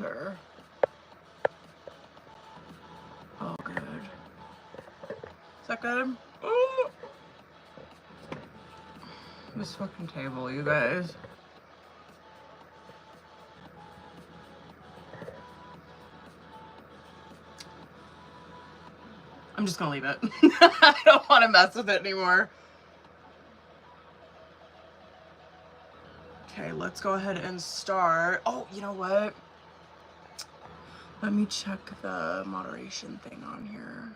better. Oh, good. Is that good? Ooh. This fucking table, you guys. I'm just gonna leave it. I don't want to mess with it anymore. Okay, let's go ahead and start. Oh, you know what? Let me check the moderation thing on here.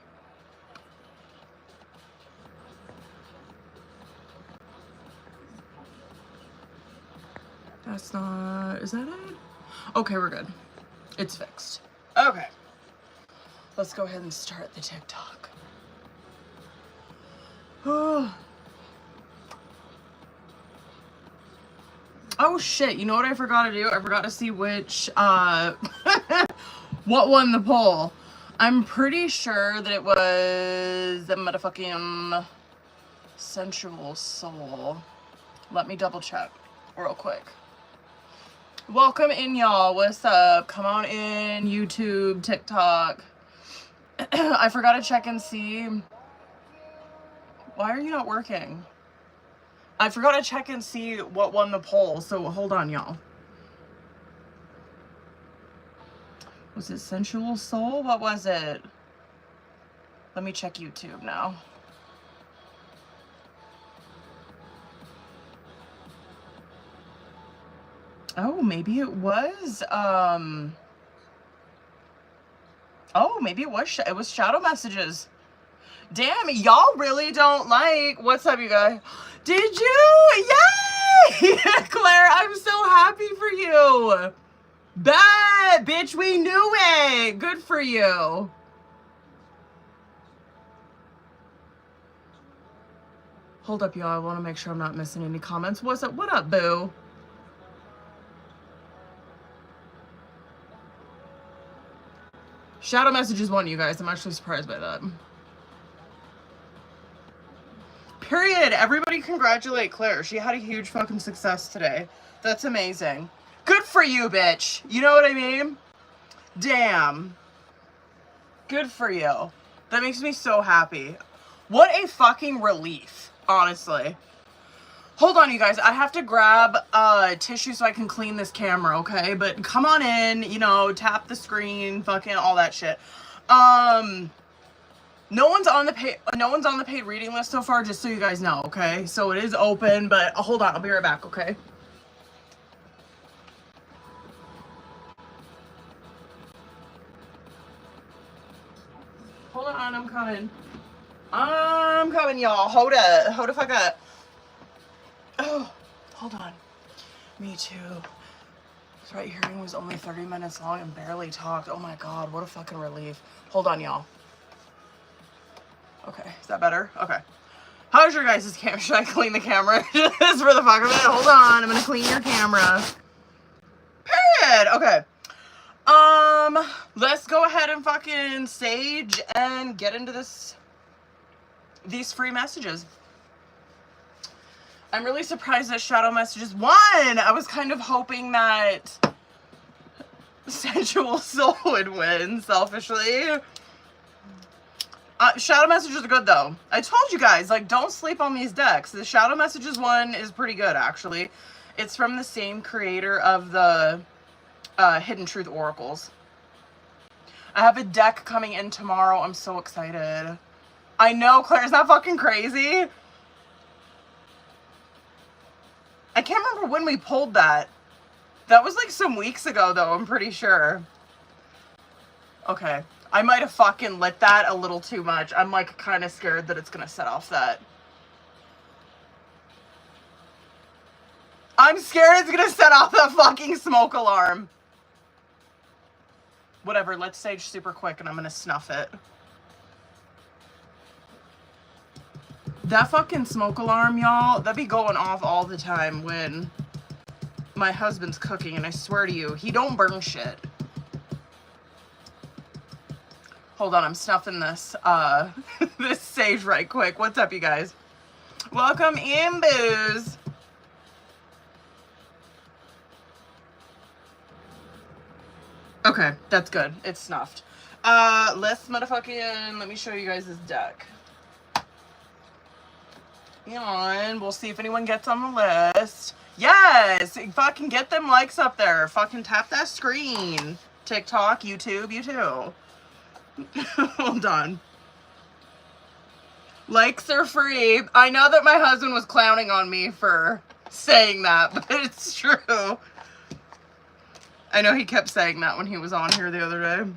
That's not, is that it? Okay, we're good. It's fixed. Okay. Let's go ahead and start the TikTok. Oh shit, you know what I forgot to do? I forgot to see which, what won the poll. I'm pretty sure that it was the motherfucking Sensual Soul. Let me double check real quick. Welcome in, y'all. What's up? Come on in, YouTube, TikTok. I forgot to check and see. Why are you not working? I forgot to check and see what won the poll, so hold on, y'all. Was it Sensual Soul? What was it? Let me check YouTube now. Oh, maybe it was, oh, maybe it was Shadow Messages. Damn, y'all really don't like... What's up, you guys? Did you? Yay! Claire, I'm so happy for you. Bet, bitch, we knew it. Good for you. Hold up, y'all. I want to make sure I'm not missing any comments. What's up? What up, boo? Shadow Messages won, you guys. I'm actually surprised by that. Period. Everybody congratulate Claire. She had a huge fucking success today. That's amazing. Good for you, bitch. You know what I mean? Damn. Good for you. That makes me so happy. What a fucking relief, honestly. Hold on, you guys. I have to grab tissue so I can clean this camera, okay? But come on in, you know, tap the screen, fucking all that shit. No one's on the paid reading list so far, just so you guys know, okay? So it is open, but hold on, I'll be right back, okay? Hold on, I'm coming. I'm coming, y'all. Hold the fuck up. Oh, hold on. Me too. This right hearing was only 30 minutes long and barely talked. Oh my god, what a fucking relief. Hold on, y'all. Okay, is that better? Okay. How's your guys' camera? Should I clean the camera just for the fuck of it? Hold on, I'm gonna clean your camera. Period. Okay. Let's go ahead and fucking sage and get into these free messages. I'm really surprised that Shadow Messages won. I was kind of hoping that Sensual Soul would win, selfishly. Shadow Messages are good, though. I told you guys, like, don't sleep on these decks. The Shadow Messages one is pretty good, actually. It's from the same creator of the Hidden Truth Oracles. I have a deck coming in tomorrow. I'm so excited. I know, Claire's not fucking crazy. I can't remember when we pulled that. That was like some weeks ago, though, I'm pretty sure. Okay. I might have fucking lit that a little too much. I'm like kind of scared that it's gonna set off that. I'm scared it's gonna set off the fucking smoke alarm. Whatever, let's sage super quick and I'm gonna snuff it. That fucking smoke alarm, y'all, that be going off all the time when my husband's cooking, and I swear to you, he don't burn shit. Hold on, I'm snuffing this, this sage right quick. What's up, you guys? Welcome in, booze. Okay, that's good. It's snuffed. Let's motherfucking, let me show you guys this deck. And we'll see if anyone gets on the list. Yes! Fucking get them likes up there. Fucking tap that screen. TikTok, YouTube, you too. Hold on. Likes are free. I know that my husband was clowning on me for saying that, but it's true. I know he kept saying that when he was on here the other day.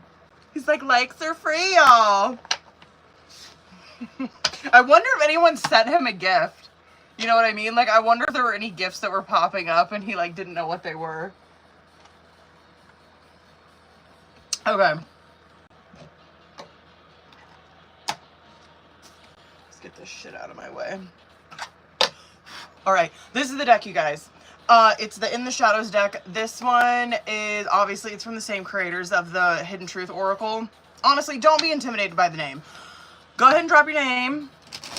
He's like, likes are free, y'all. I wonder if anyone sent him a gift. You know what I mean? Like, I wonder if there were any gifts that were popping up and he, like, didn't know what they were. Okay. Let's get this shit out of my way. Alright, this is the deck, you guys. It's the In the Shadows deck. This one is, obviously, it's from the same creators of the Hidden Truth Oracle. Honestly, don't be intimidated by the name. Go ahead and drop your name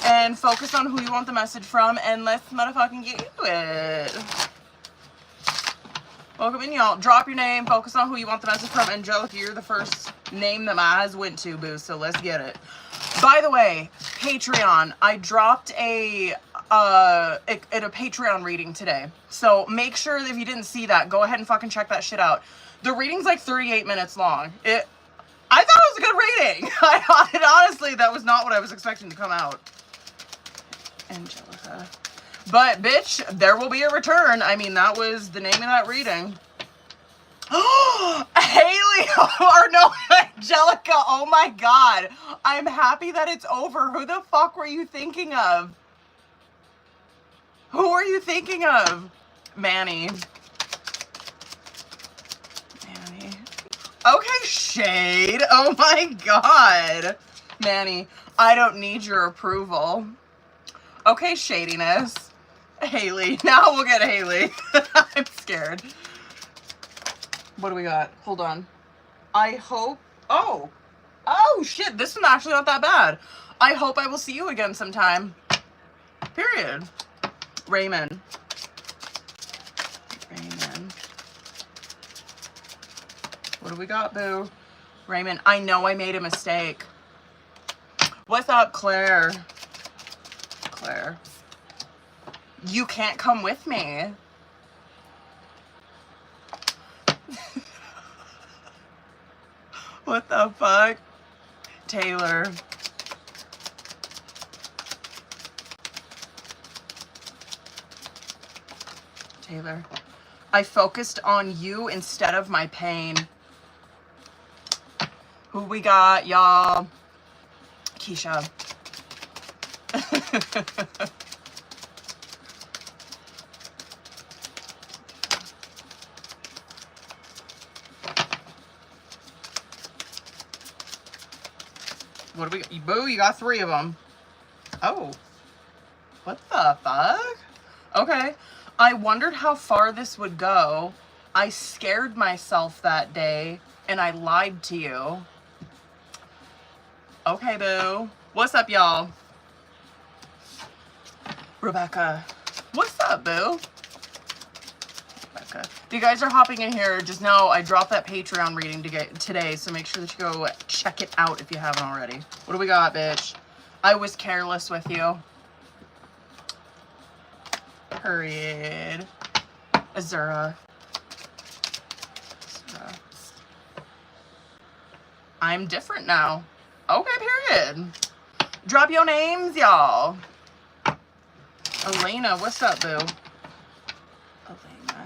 and focus on who you want the message from, and let's motherfucking get into it. Welcome in, y'all. Drop your name, focus on who you want the message from. Angelica, you're the first name that my eyes went to, boo, so let's get it. By the way, Patreon, I dropped a Patreon reading today. So make sure that if you didn't see that, go ahead and fucking check that shit out. The reading's like 38 minutes long. I thought it was a good reading. Honestly, that was not what I was expecting to come out. Angelica. But, bitch, there will be a return. I mean, that was the name of that reading. Haley, or no, Angelica, oh my god. I'm happy that it's over. Who the fuck were you thinking of? Who are you thinking of? Manny. Okay, Shade. Oh my god. Manny, I don't need your approval. Okay, Shadiness. Haley. Now we'll get Haley. I'm scared. What do we got? Hold on. I hope... Oh. Oh, shit. This one's actually not that bad. I hope I will see you again sometime. Period. Raymond. Raymond. What do we got, boo? Raymond, I know I made a mistake. What's up, Claire? Claire. You can't come with me. What the fuck? Taylor. Taylor. I focused on you instead of my pain. Who we got, y'all? Keisha. What do we got? Boo, you got 3 of them. Oh. What the fuck? Okay. I wondered how far this would go. I scared myself that day, and I lied to you. Okay, boo. What's up, y'all? Rebecca. What's up, boo? Rebecca. If you guys are hopping in here, just know I dropped that Patreon reading today, so make sure that you go check it out if you haven't already. What do we got, bitch? I was careless with you. Period. Azura. I'm different now. Okay, period. Drop your names, y'all. Elena, what's up, boo? Elena.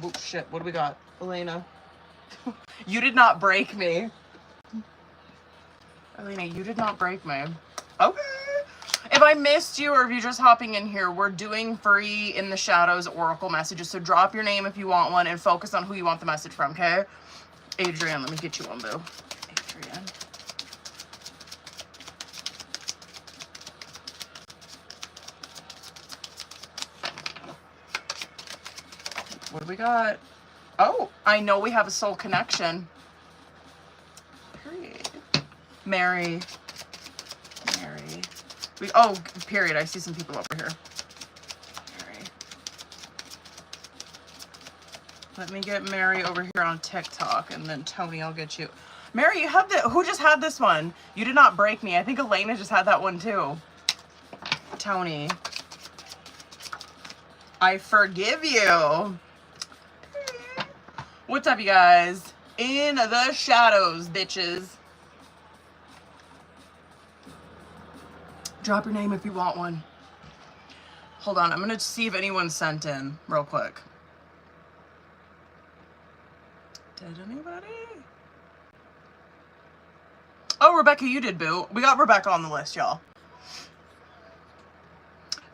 Oh, shit. What do we got? Elena. You did not break me. Elena, you did not break me. Okay. If I missed you or if you're just hopping in here, we're doing free In the Shadows Oracle messages. So drop your name if you want one and focus on who you want the message from, okay? Adrian, let me get you one, boo. Adrian. What do we got? Oh, I know we have a soul connection. Period. Mary. Mary. Oh, period. I see some people over here. Mary. Let me get Mary over here on TikTok, and then Tony, I'll get you. Mary, you had the, who just had this one? You did not break me. I think Elena just had that one too. Tony, I forgive you. What's up, you guys? In the shadows, bitches. Drop your name if you want one. Hold on, I'm gonna see if anyone sent in real quick. Did anybody? Oh, Rebecca, you did, boo. We got Rebecca on the list, y'all.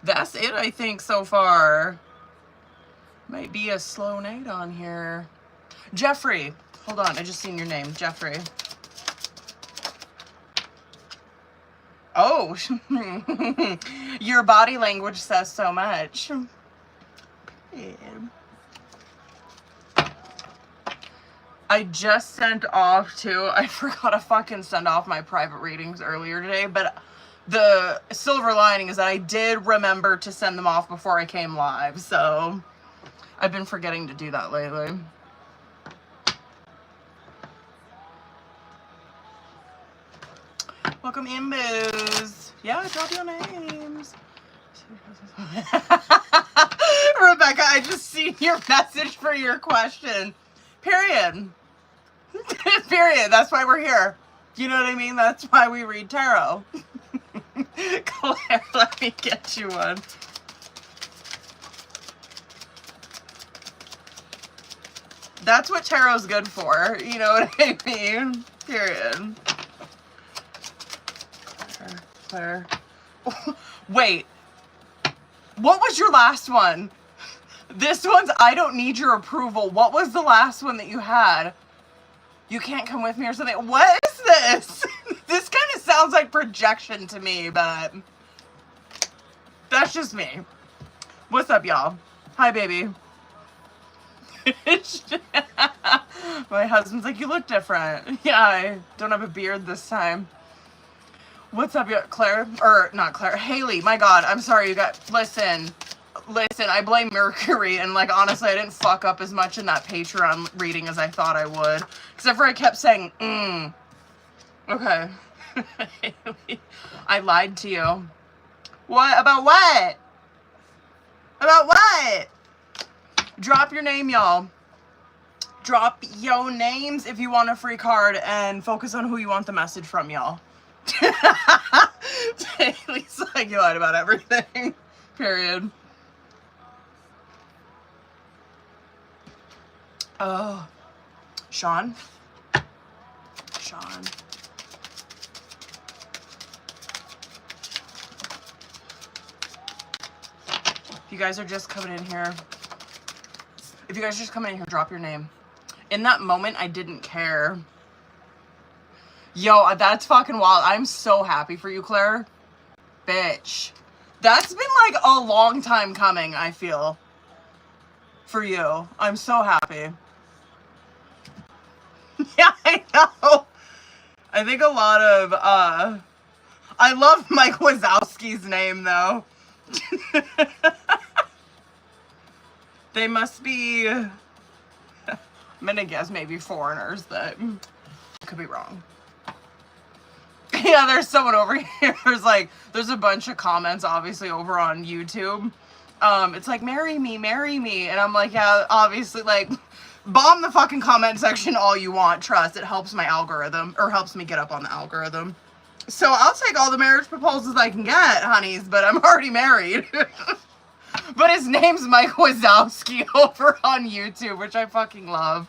That's it, I think, so far. Might be a slow night on here. Jeffrey. Hold on, I just seen your name. Jeffrey. Oh. Your body language says so much. Yeah. I just sent off to, I forgot to fucking send off my private readings earlier today, but the silver lining is that I did remember to send them off before I came live, so I've been forgetting to do that lately. Welcome in, booze. Yeah, drop your names. Rebecca, I just seen your message for your question. Period. Period. That's why we're here. You know what I mean? That's why we read tarot. Claire, let me get you one. That's what tarot's good for. You know what I mean? Period. Claire. Wait. What was your last one? This one's I don't need your approval. What was the last one that you had? You can't come with me or something. What is this? This kind of sounds like projection to me, but that's just me. What's up, y'all? Hi, baby. My husband's like, you look different. Yeah, I don't have a beard this time. What's up, Claire? Or not Claire. Haley, my God. I'm sorry, you got... Listen, I blame Mercury, and, like, honestly, I didn't fuck up as much in that Patreon reading as I thought I would. Except for I kept saying, Okay. I lied to you. What? About what? About what? Drop your name, y'all. Drop your names if you want a free card, and focus on who you want the message from, y'all. Haley's like, you lied about everything. Period. Oh, Sean. If you guys are just coming in here, drop your name. In that moment, I didn't care. Yo, that's fucking wild. I'm so happy for you, Claire. Bitch. That's been like a long time coming, I feel. For you. I'm so happy. Yeah, I know. I think a lot of, I love Mike Wazowski's name, though. They must be, I'm gonna guess maybe foreigners, but could be wrong. Yeah, there's someone over here. There's a bunch of comments, obviously, over on YouTube. It's like, marry me. And I'm like, yeah, obviously, like, bomb the fucking comment section all you want. Trust, it helps my algorithm, or helps me get up on the algorithm. So I'll take all the marriage proposals I can get, honeys, but I'm already married. But his name's Mike Wazowski over on YouTube, which I fucking love.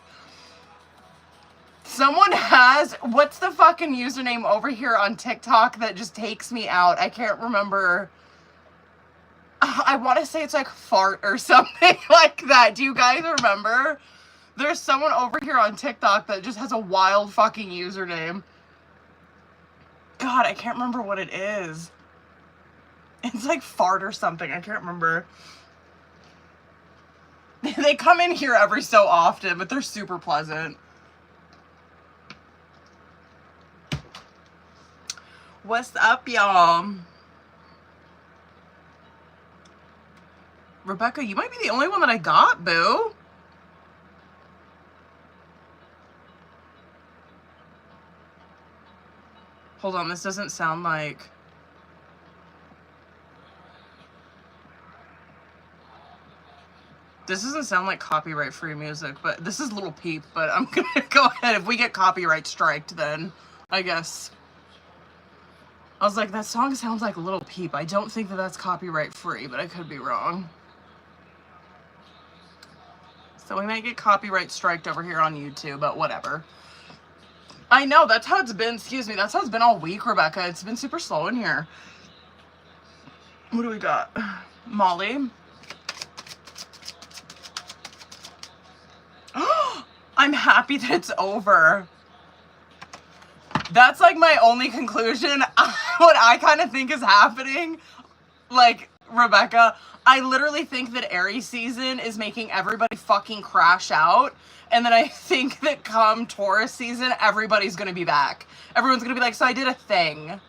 Someone has, what's the fucking username over here on TikTok that just takes me out? I can't remember. I want to say it's like fart or something like that. Do you guys remember? There's someone over here on TikTok that just has a wild fucking username. God, I can't remember what it is. It's like fart or something. I can't remember. They come in here every so often, but they're super pleasant. What's up, y'all? Rebecca, you might be the only one that I got, boo. Hold on, this doesn't sound like... This doesn't sound like copyright-free music, but this is Little Peep, but I'm gonna go ahead. If we get copyright striked, then I guess. I was like, that song sounds like Little Peep. I don't think that that's copyright-free, but I could be wrong. So we might get copyright striked over here on YouTube, but whatever. I know, that's how it's been, excuse me, that's how it's been all week, Rebecca. It's been super slow in here. What do we got? Molly. I'm happy that it's over. That's like my only conclusion. What I kind of think is happening, like, Rebecca, I literally think that Aries season is making everybody fucking crash out. And then I think that come Taurus season, everybody's going to be back. Everyone's going to be like, so I did a thing.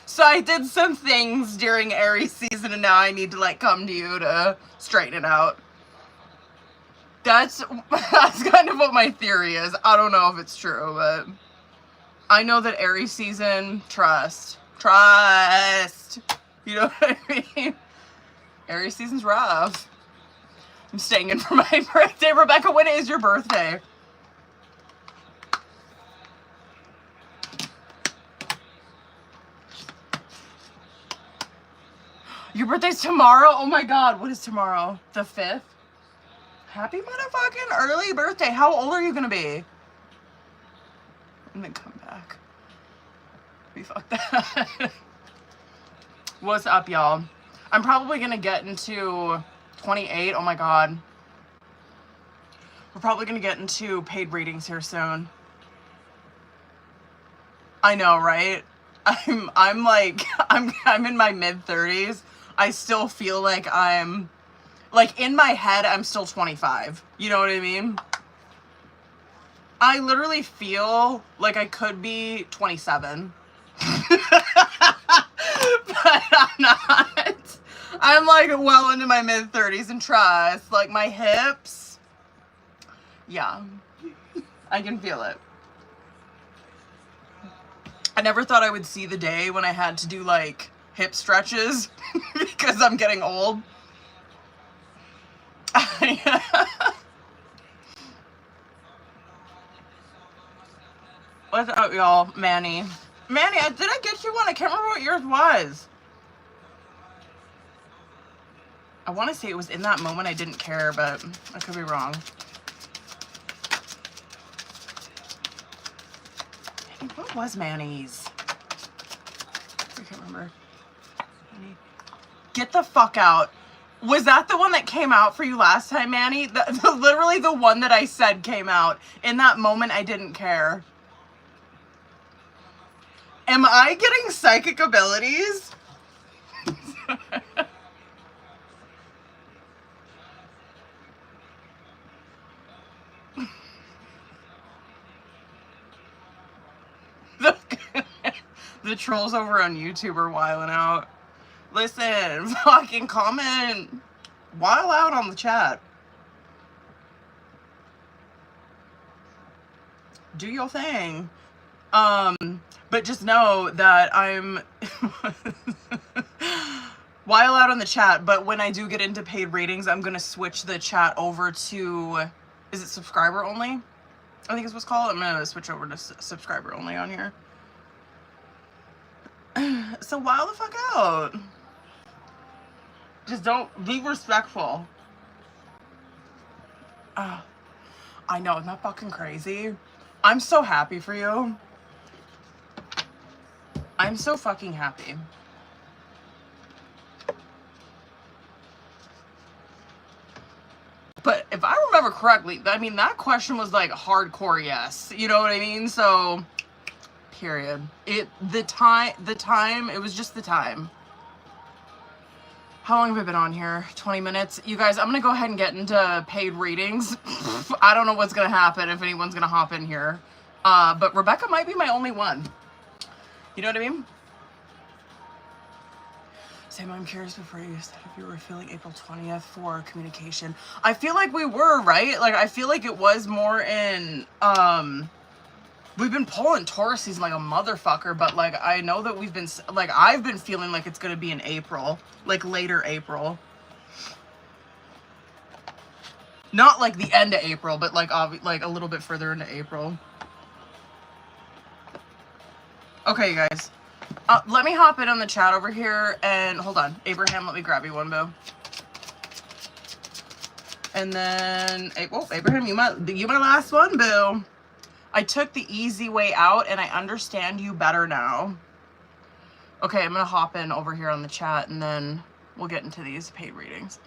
So I did some things during Aries season and now I need to like come to you to straighten it out. That's kind of what my theory is. I don't know if it's true, but I know that Aries season, trust. You know what I mean? Aries season's rough. I'm staying in for my birthday. Rebecca, when is your birthday? Your birthday's tomorrow? Oh my god, what is tomorrow? The 5th? Happy motherfucking early birthday. How old are you gonna be? And then come back. We fucked that. What's up, y'all? I'm probably gonna get into 28. Oh my god. We're probably gonna get into paid readings here soon. I know, right? I'm like, I'm in my mid-30s. I still feel like I'm, like, in my head, I'm still 25. You know what I mean? I literally feel like I could be 27. But I'm not. I'm, like, well into my mid-30s and trust. Like, my hips. Yeah. I can feel it. I never thought I would see the day when I had to do, like, hip stretches because I'm getting old. What's up, y'all? Manny. Manny, did I get you one? I can't remember what yours was. I want to say it was in that moment I didn't care, but I could be wrong. Dang, what was Manny's? I can't remember. Get the fuck out. Was that the one that came out for you last time, Manny? Literally the one that I said came out. In that moment, I didn't care. Am I getting psychic abilities? The trolls over on YouTube are wilding out. Listen, fucking comment wild out on the chat. Do your thing. But just know that I'm wild out on the chat, but when I do get into paid ratings, I'm gonna switch the chat over to, is it subscriber only? I think it's what's called. I'm gonna switch over to subscriber only on here. So wild the fuck out. Just don't, be respectful. I know, isn't that fucking crazy? I'm so happy for you. I'm so fucking happy. But if I remember correctly, I mean, that question was like hardcore yes. You know what I mean? So, period. The time, it was just the time. How long have I been on here? 20 minutes? You guys, I'm going to go ahead and get into paid readings. I don't know what's going to happen, if anyone's going to hop in here. But Rebecca might be my only one. You know what I mean? Sam, I'm curious before you said if you were feeling April 20th for communication. I feel like we were, right? Like, I feel like it was more in, We've been pulling Taurus season like a motherfucker, but like I know that we've been like I've been feeling like it's gonna be in April, like later April. Not like the end of April, but like like a little bit further into April. Okay, you guys. Let me hop in on the chat over here and hold on. Abraham, let me grab you one, boo. And then, oh, Abraham, you my last one, boo. I took the easy way out and I understand you better now. Okay, I'm gonna hop in over here on the chat and then we'll get into these paid readings.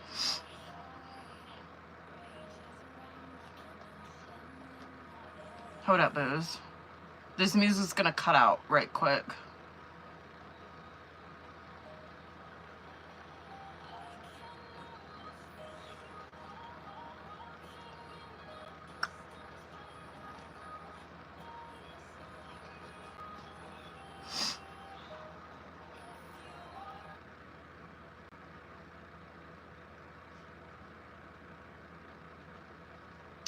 Hold up, booze. This music's gonna cut out right quick.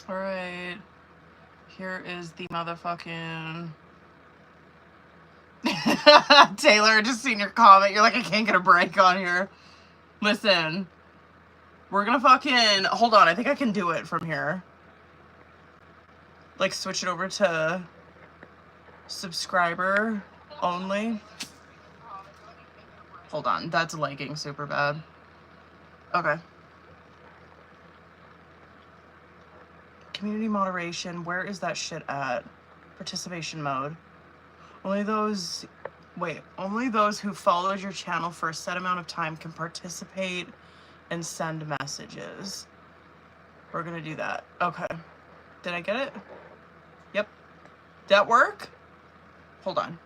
All right. Here is the motherfucking... Taylor, I just seen your comment. You're like, I can't get a break on here. Listen. We're gonna fucking... Hold on, I think I can do it from here. Like, switch it over to... subscriber only. Hold on, that's lagging super bad. Okay. Community moderation, where is that shit at? Participation mode. Only those who followed your channel for a set amount of time can participate and send messages. We're gonna do that. Okay. Did I get it? Yep. Did that work? Hold on.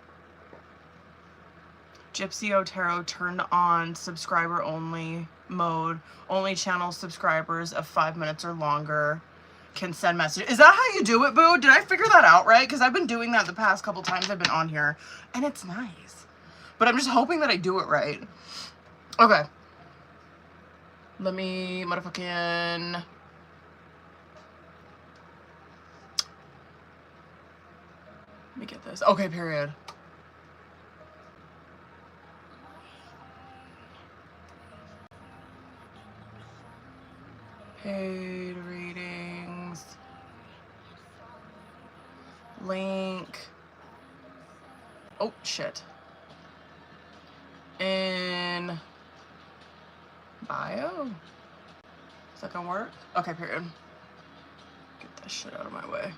Gypsy Otero turned on subscriber only mode. Only channel subscribers of 5 minutes or longer can send messages. Is that how you do it, boo? Did I figure that out right? Because I've been doing that the past couple times I've been on here, and it's nice. But I'm just hoping that I do it right. Okay. Let me motherfucking... Let me get this. Okay, period. Paid readings. Link. Oh, shit. In bio? Is that gonna work? Okay, period. Get that shit out of my way.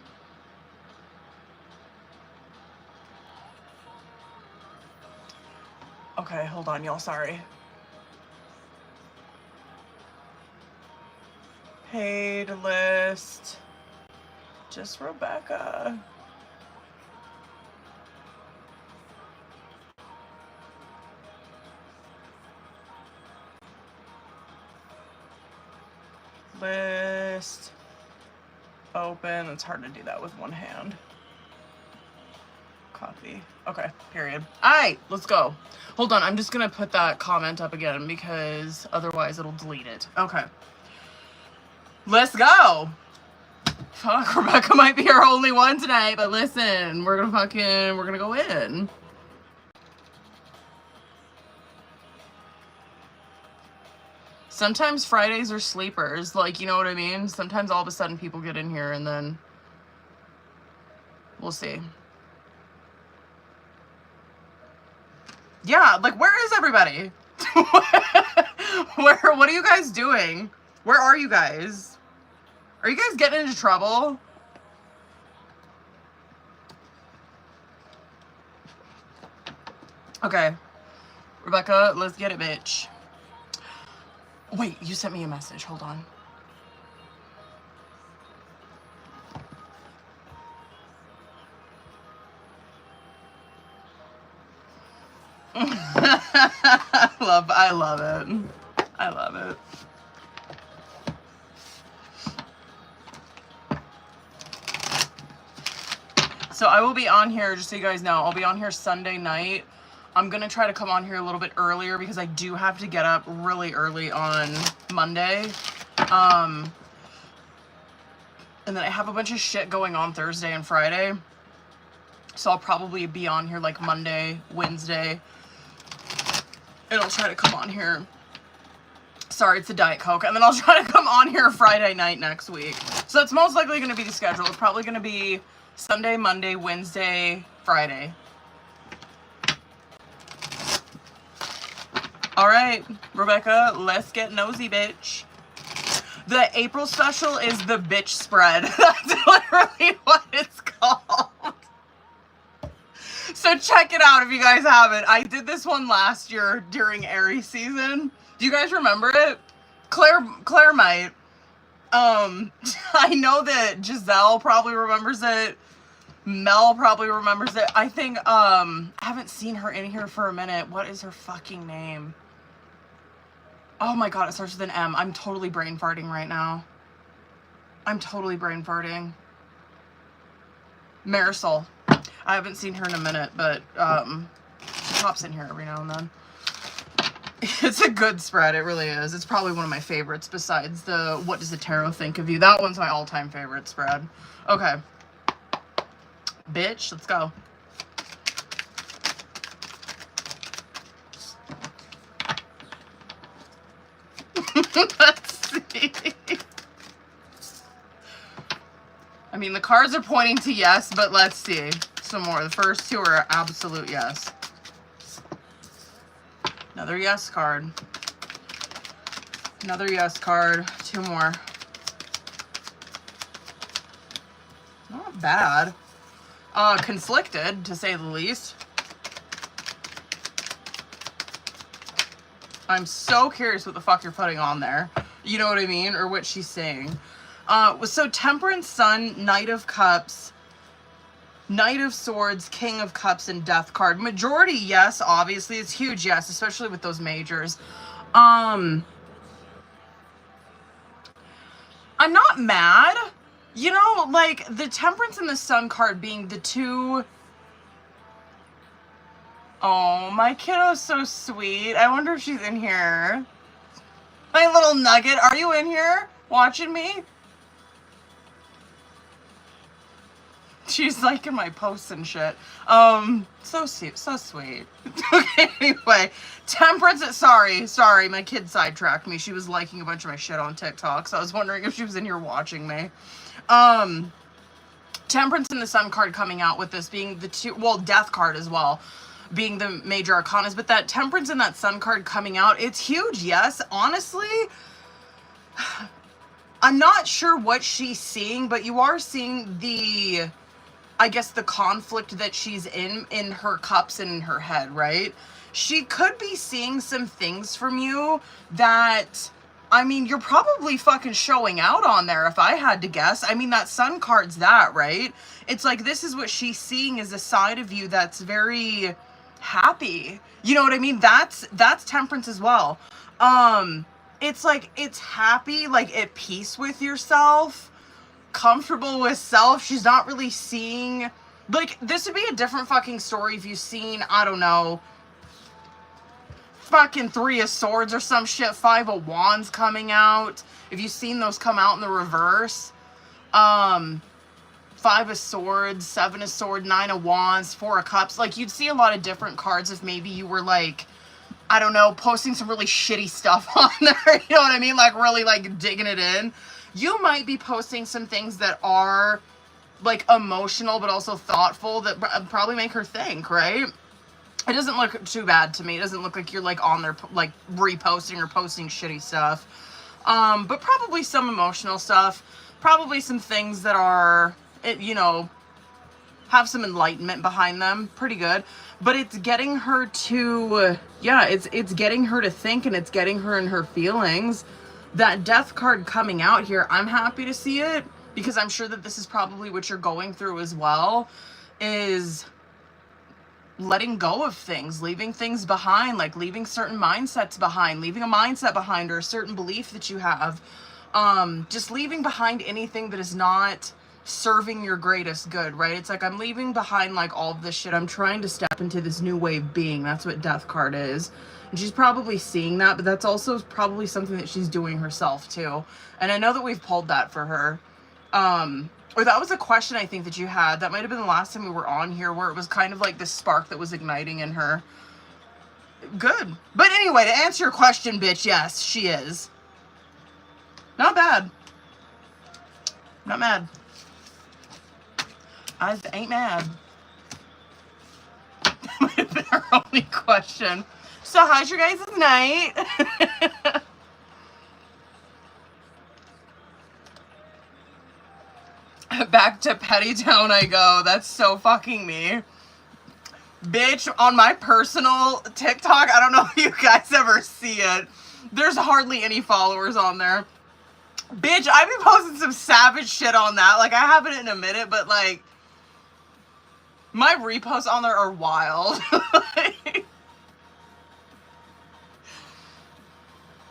Okay, hold on, y'all. Sorry. Paid list. Just Rebecca. List. Open. It's hard to do that with one hand. Copy. Okay, period. Alright, let's go. Hold on, I'm just gonna put that comment up again because otherwise it'll delete it. Okay. Let's go. Fuck, Rebecca might be our only one tonight, but listen, we're gonna go in. Sometimes Fridays are sleepers, like, you know what I mean? Sometimes all of a sudden people get in here and then we'll see. Yeah, like, where is everybody? What are you guys doing? Where are you guys? Are you guys getting into trouble? Okay. Rebecca, let's get it, bitch. Wait, you sent me a message. Hold on. I love it. I love it. So I will be on here, just so you guys know, I'll be on here Sunday night. I'm going to try to come on here a little bit earlier because I do have to get up really early on Monday. And then I have a bunch of shit going on Thursday and Friday. So I'll probably be on here like Monday, Wednesday, and I'll try to come on here. Sorry, it's a Diet Coke. And then I'll try to come on here Friday night next week. So that's most likely going to be the schedule. It's probably going to be Sunday, Monday, Wednesday, Friday. All right, Rebecca, let's get nosy, bitch. The April special is the bitch spread. That's literally what it's called. So check it out if you guys haven't. I did this one last year during Aries season. Do you guys remember it? Claire might. I know that Giselle probably remembers it. Mel probably remembers it. I think, I haven't seen her in here for a minute. What is her fucking name? Oh my god, it starts with an M. I'm totally brain farting right now. I'm totally brain farting. Marisol. I haven't seen her in a minute, but she pops in here every now and then. It's a good spread, it really is. It's probably one of my favorites besides the What Does the Tarot Think of You? That one's my all-time favorite spread. Okay. Bitch, let's go. Let's see. I mean, the cards are pointing to yes, but let's see some more. The first two are absolute yes. Another yes card. Another yes card. Two more. Not bad. Conflicted, to say the least. I'm so curious what the fuck you're putting on there. You know what I mean? Or what she's saying. So Temperance, Sun, Knight of Cups, Knight of Swords, King of Cups, and Death card. Majority, yes, obviously. It's huge, yes, especially with those majors. I'm not mad. You know, like, the Temperance and the Sun card being the two... Oh, my kiddo's so sweet. I wonder if she's in here. My little nugget, are you in here watching me? She's liking my posts and shit. So sweet. Okay, anyway. Temperance, sorry, my kid sidetracked me. She was liking a bunch of my shit on TikTok, so I was wondering if she was in here watching me. Temperance and the Sun card coming out with this being the two, well, Death card as well, being the major arcanas, but that Temperance and that Sun card coming out, it's huge, yes. Honestly, I'm not sure what she's seeing, but you are seeing the, I guess, the conflict that she's in her cups and in her head, right? She could be seeing some things from you that, I mean, you're probably fucking showing out on there if I had to guess. I mean, that Sun card's that, right? It's like, this is what she's seeing as a side of you that's very happy. You know what I mean? That's Temperance as well. It's like, it's happy, like at peace with yourself, comfortable with self. She's not really seeing, like, this would be a different fucking story if you've seen, I don't know, fucking Three of Swords or some shit, Five of Wands coming out. If you've seen those come out in the reverse, Five of Swords, Seven of Swords, Nine of Wands, Four of Cups. Like, you'd see a lot of different cards if maybe you were, like, I don't know, posting some really shitty stuff on there. You know what I mean? Like, really, like, digging it in. You might be posting some things that are, like, emotional but also thoughtful that probably make her think, right? It doesn't look too bad to me. It doesn't look like you're, like, on there, like, reposting or posting shitty stuff. But probably some emotional stuff. Probably some things that are, you know, have some enlightenment behind them. Pretty good. But it's getting her to, yeah, it's getting her to think, and it's getting her in her feelings. That Death card coming out here, I'm happy to see it, because I'm sure that this is probably what you're going through as well, is letting go of things, leaving things behind, like leaving certain mindsets behind, leaving a mindset behind or a certain belief that you have. Just leaving behind anything that is not serving your greatest good, right? It's like, I'm leaving behind, like, all of this shit. I'm trying to step into this new way of being. That's what Death card is. And she's probably seeing that, but that's also probably something that she's doing herself too. And I know that we've pulled that for her. Or that was a question I think that you had. That might have been the last time we were on here, where it was kind of like this spark that was igniting in her. Good. But anyway, to answer your question, bitch, yes, she is. Not bad. Not mad. I ain't mad. That might have been our only question. So how's your guys' night? Back to Petty Town I go. That's so fucking me. Bitch, on my personal TikTok, I don't know if you guys ever see it. There's hardly any followers on there. Bitch, I be posting some savage shit on that. Like, I haven't in a minute, but like, my reposts on there are wild.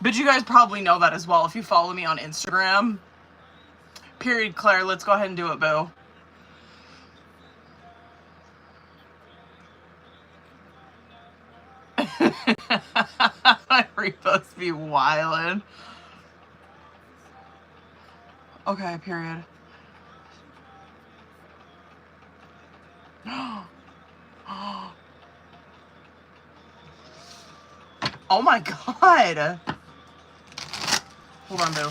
But you guys probably know that as well if you follow me on Instagram. Period, Claire. Let's go ahead and do it, boo. My reposts be wildin'. Okay, period. Oh my god. Hold on, boo.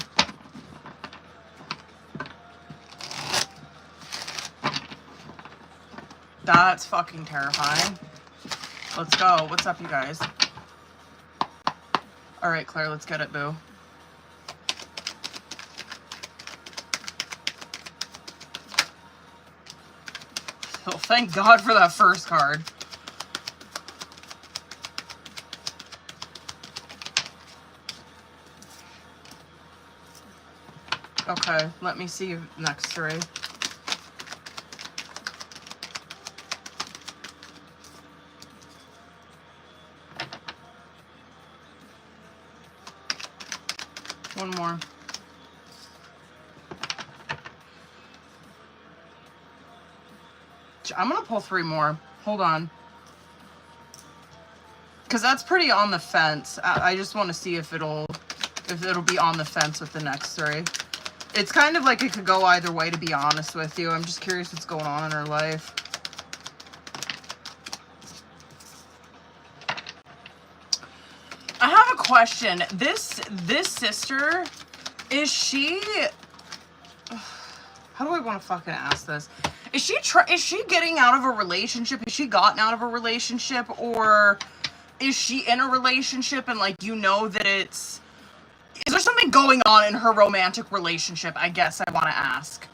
That's fucking terrifying. Let's go. What's up, you guys? Alright, Claire, let's get it, boo. Oh, thank God for that first card. Okay, let me see next three. One more. I'm gonna pull three more. Hold on. Because that's pretty on the fence. I just want to see if it'll be on the fence with the next three. It's kind of like it could go either way, to be honest with you. I'm just curious what's going on in her life. I have a question. This sister, is she... How do I want to fucking ask this? Is she getting out of a relationship? Has she gotten out of a relationship? Or is she in a relationship and, like, you know that it's... Is there something going on in her romantic relationship, I guess I want to ask.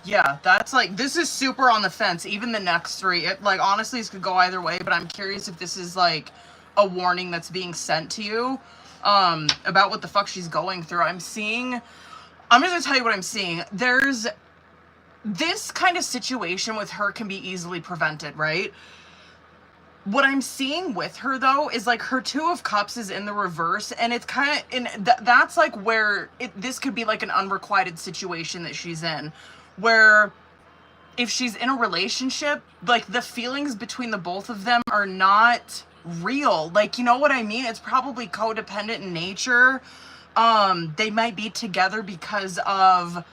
Yeah, that's like, this is super on the fence. Even the next three, it, like, honestly, this could go either way, but I'm curious if this is, like, a warning that's being sent to you, about what the fuck she's going through. I'm just gonna tell you what I'm seeing. There's, this kind of situation with her can be easily prevented, right? What I'm seeing with her, though, is, like, her Two of Cups is in the reverse, and it's kind of, and that's, like, where this could be, like, an unrequited situation that she's in, where if she's in a relationship, like, the feelings between the both of them are not real. Like, you know what I mean? It's probably codependent in nature. They might be together because of,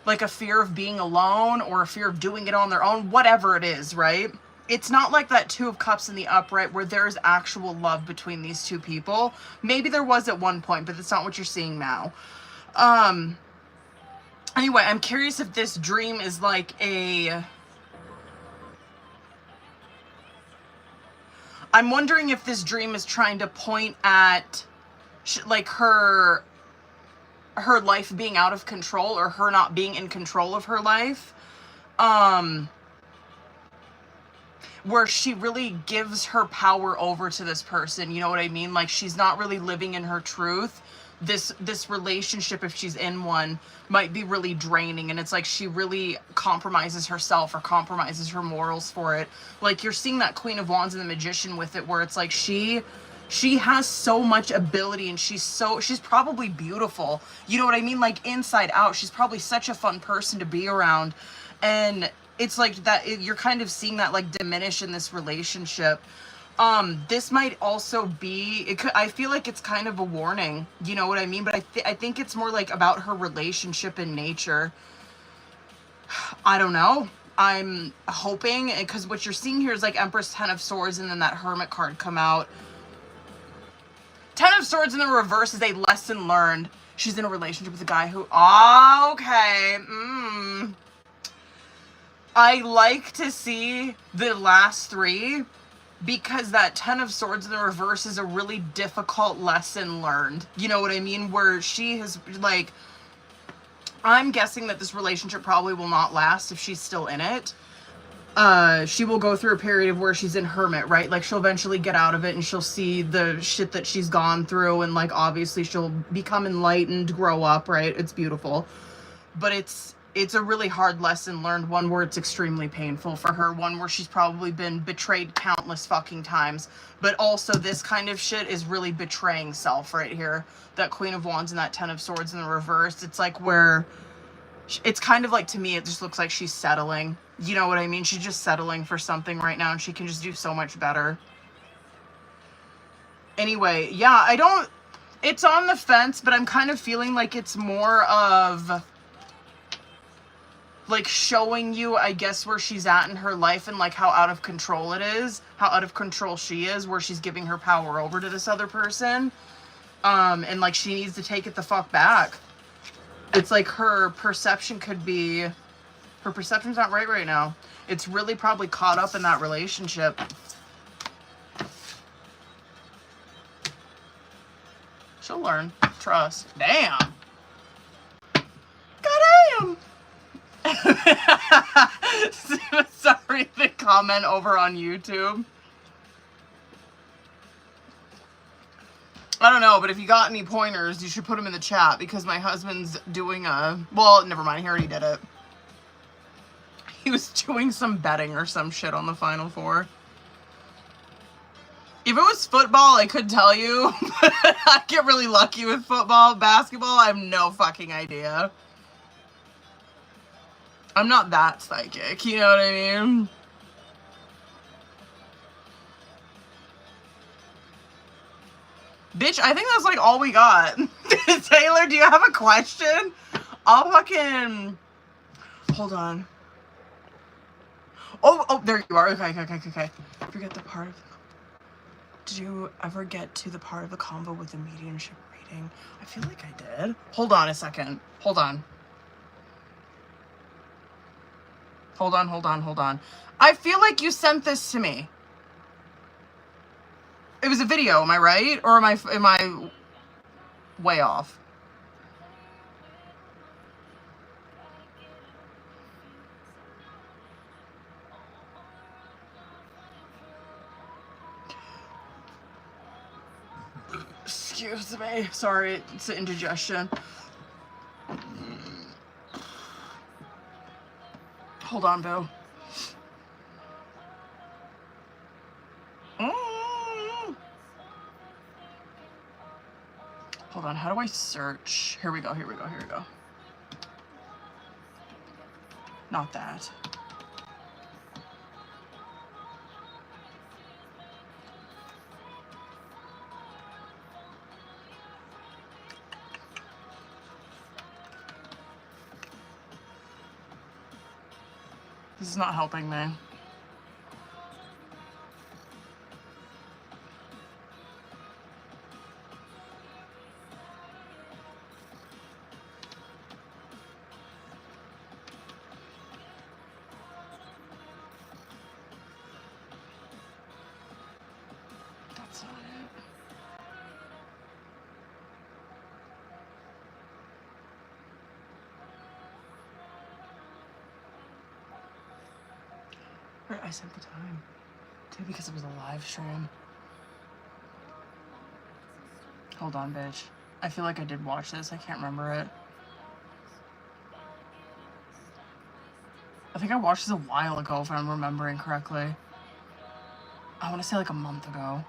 like, a fear of being alone or a fear of doing it on their own, whatever it is, right? It's not like that Two of Cups in the upright where there's actual love between these two people. Maybe there was at one point, but that's not what you're seeing now. Anyway, I'm curious if this dream is like a... I'm wondering if this dream is trying to point at, like, her life being out of control, or her not being in control of her life. Where she really gives her power over to this person, you know what I mean? Like, she's not really living in her truth. This relationship, if she's in one, might be really draining, and it's like she really compromises herself or compromises her morals for it. Like, you're seeing that Queen of Wands and the Magician with it, where it's like she has so much ability, and she's probably beautiful, you know what I mean? Like, inside out, she's probably such a fun person to be around, and it's like that, you're kind of seeing that, like, diminish in this relationship. This might also be, I feel like it's kind of a warning, you know what I mean? But I think it's more like about her relationship in nature. I don't know. I'm hoping, because what you're seeing here is like Empress, Ten of Swords, and then that Hermit card come out. Ten of Swords in the reverse is a lesson learned. She's in a relationship with a guy who, okay, I like to see the last three, because that Ten of Swords in the reverse is a really difficult lesson learned. You know what I mean? Where she has, like, I'm guessing that this relationship probably will not last if she's still in it. She will go through a period of where she's in hermit, right? Like, she'll eventually get out of it and she'll see the shit that she's gone through, and, like, obviously she'll become enlightened, grow up, right? It's beautiful. But it's a really hard lesson learned, one where it's extremely painful for her, one where she's probably been betrayed countless fucking times. But also this kind of shit is really betraying self right here. That Queen of Wands and that Ten of Swords in the reverse, it's like where, it's kind of like, to me, it just looks like she's settling. You know what I mean? She's just settling for something right now, and she can just do so much better. Anyway, yeah, it's on the fence, but I'm kind of feeling like it's more of, like, showing you, I guess, where she's at in her life and, like, how out of control it is, how out of control she is, where she's giving her power over to this other person, and, like, she needs to take it the fuck back. It's like her perception could be, her perception's not right now. It's really probably caught up in that relationship. She'll learn. Trust. Damn. Goddamn. Sorry, the comment over on YouTube. I don't know, but if you got any pointers, you should put them in the chat, because my husband's doing well, never mind, he already did it. He was doing some betting or some shit on the Final Four. If it was football, I could tell you. I get really lucky with football. Basketball, I have no fucking idea. I'm not that psychic, you know what I mean? Bitch, I think that's like all we got. Taylor, do you have a question? I'll fucking... Hold on. Oh, there you are. Okay. Forget the part of the... Did you ever get to the part of the combo with the mediumship reading? I feel like I did. Hold on a second. Hold on. I feel like you sent this to me. It was a video, am I right? Or am I way off? Excuse me. Sorry, it's an indigestion. Hold on, boo. Hold on, how do I search? Here we go. Not that. This is not helping me. That's not it. I sent the time. Too, because it was a live stream. Hold on, bitch. I feel like I did watch this. I can't remember it. I think I watched this a while ago, if I'm remembering correctly. I want to say like a month ago.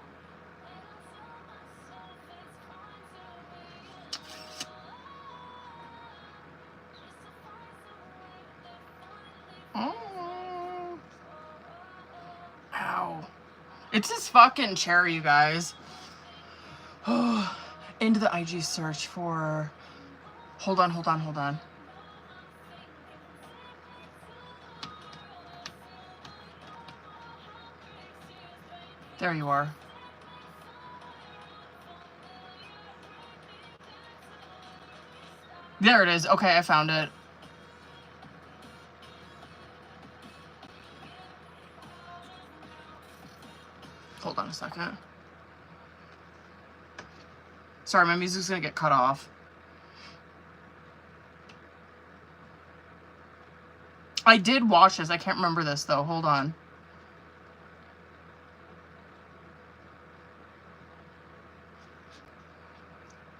It's his fucking chair, you guys. Into the IG search for... Hold on. There you are. There it is. Okay, I found it. Hold on a second. Sorry, my music's gonna get cut off. I did watch this. I can't remember this, though. Hold on.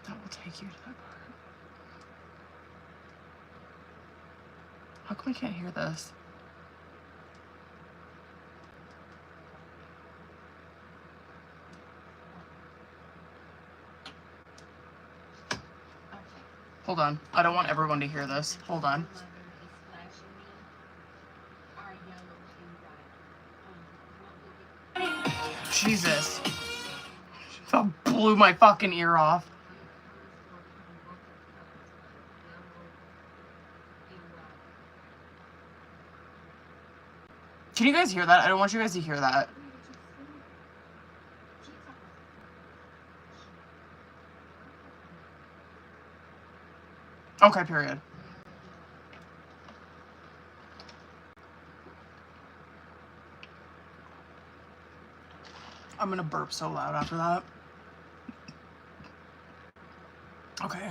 That will take you to that part. How come I can't hear this? Hold on. I don't want everyone to hear this. Hold on. Jesus. That blew my fucking ear off. Can you guys hear that? I don't want you guys to hear that. Okay, period. I'm gonna burp so loud after that. Okay.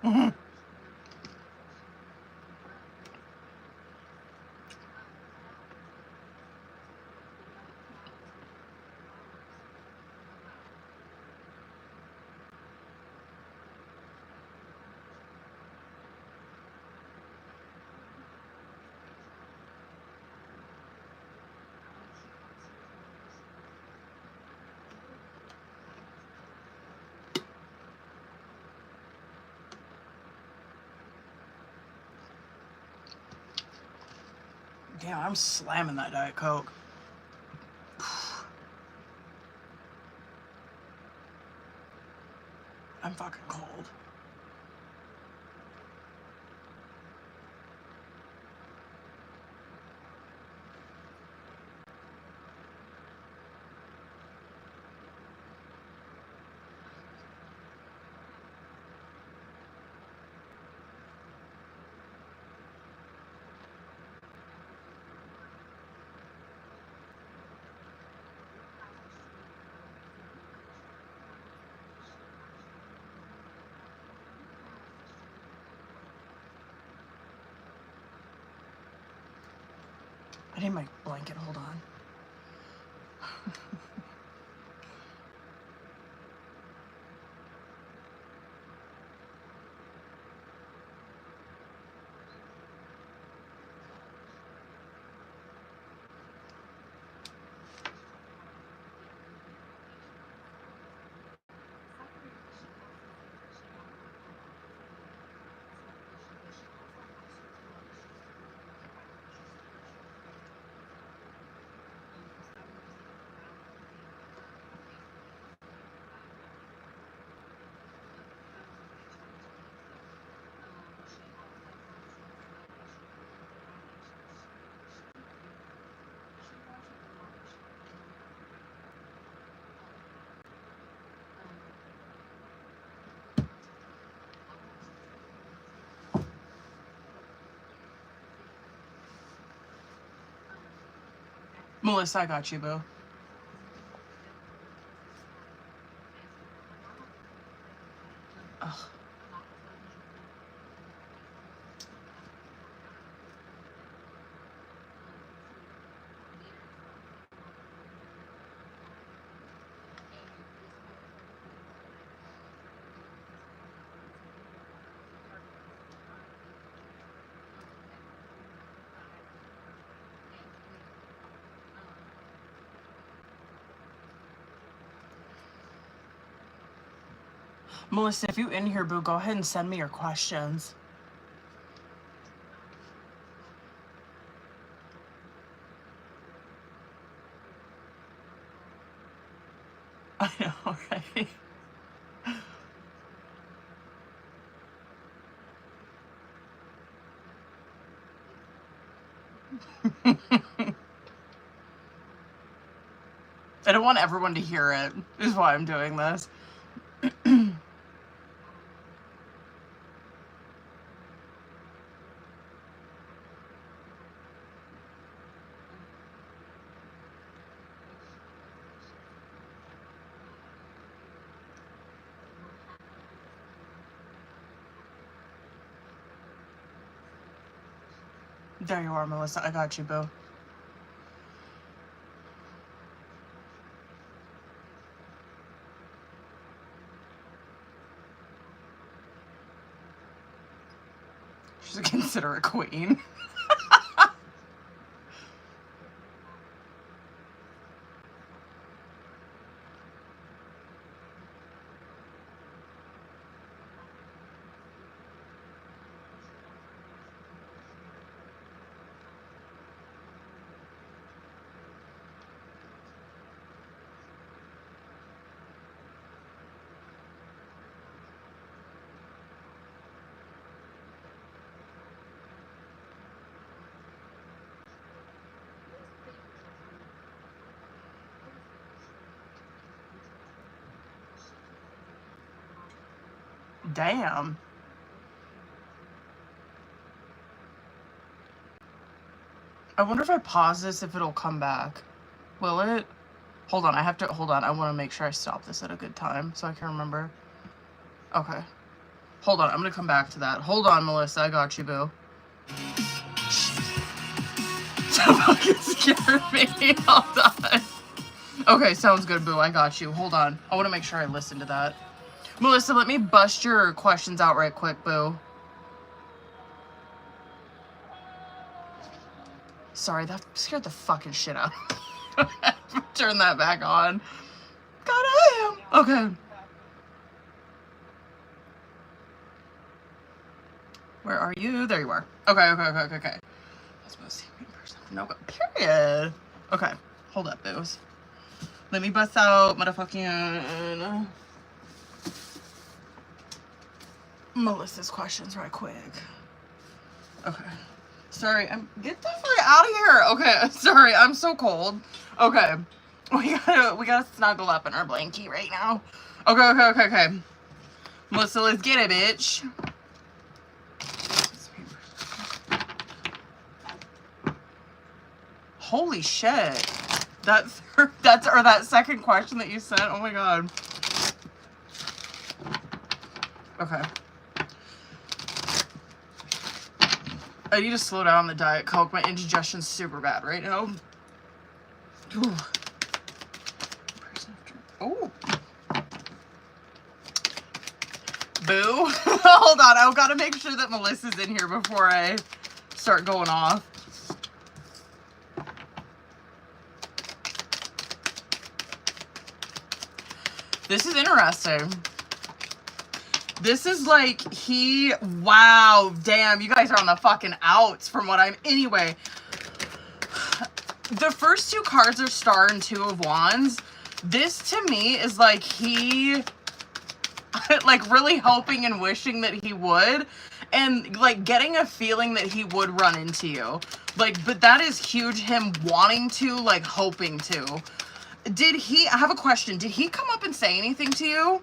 Mm-hmm. Damn, I'm slamming that Diet Coke. I'm fucking cold. I need my blanket, hold on. Melissa, I got you, boo. Ugh. Melissa, if you in here, boo, go ahead and send me your questions. I know, right? I don't want everyone to hear it, is why I'm doing this. There you are, Melissa. I got you, boo. She's a considerate queen. Damn. I wonder if I pause this, if it'll come back. Will it? Hold on, hold on. I want to make sure I stop this at a good time so I can remember. Okay. Hold on, I'm gonna come back to that. Hold on, Melissa, I got you, boo. That fucking scared me. Hold on. Okay, sounds good, boo. I got you. Hold on. I want to make sure I listen to that. Melissa, let me bust your questions out right quick, boo. Sorry, that scared the fucking shit out. Turn that back on. God damn. Okay. Where are you? There you are. Okay. That's supposed to be in person. No, period. Okay. Hold up, boos. Let me bust out motherfucking Melissa's questions right quick. Okay. Sorry, get the fuck out of here. Okay, sorry, I'm so cold. Okay. We gotta snuggle up in our blankie right now. Okay. Melissa, let's get it, bitch. Holy shit. That second question that you sent. Oh my god. Okay. I need to slow down the Diet Coke. My indigestion's super bad right now. Ooh. Oh. Boo. Hold on. I've got to make sure that Melissa's in here before I start going off. This is interesting. This is like wow, damn, you guys are on the fucking outs from what I'm, anyway. The first two cards are Star and Two of Wands. This to me is like like really hoping and wishing that he would, and like getting a feeling that he would run into you. Like, but that is huge, him wanting to, like hoping to. I have a question. Did he come up and say anything to you?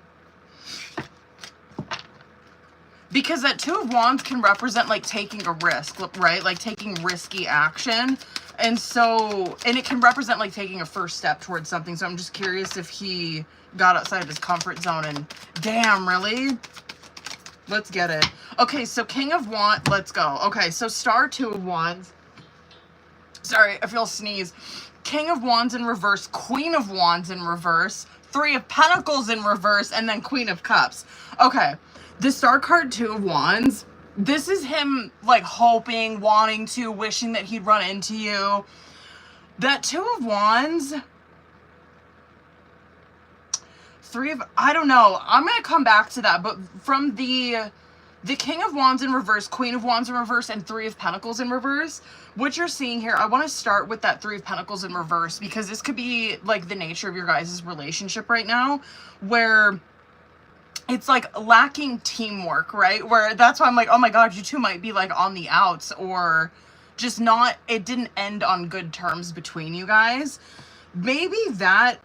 Because that Two of Wands can represent like taking a risk, right? Like taking risky action. And so, and it can represent like taking a first step towards something. So I'm just curious if he got outside of his comfort zone and damn, really? Let's get it. Okay, so King of Wands, let's go. Okay, so Star, Two of Wands. Sorry, I feel sneeze. King of Wands in reverse, Queen of Wands in reverse, Three of Pentacles in reverse, and then Queen of Cups. Okay, the Star card, Two of Wands. This is him like hoping, wanting to, wishing that he'd run into you. That Two of Wands, Three of, I don't know. I'm going to come back to that. But from the King of Wands in reverse, Queen of Wands in reverse, and Three of Pentacles in reverse, what you're seeing here, I want to start with that Three of Pentacles in reverse because this could be like the nature of your guys' relationship right now where it's like lacking teamwork, right? Where that's why I'm like, oh my God, you two might be like on the outs or just not, it didn't end on good terms between you guys. Maybe that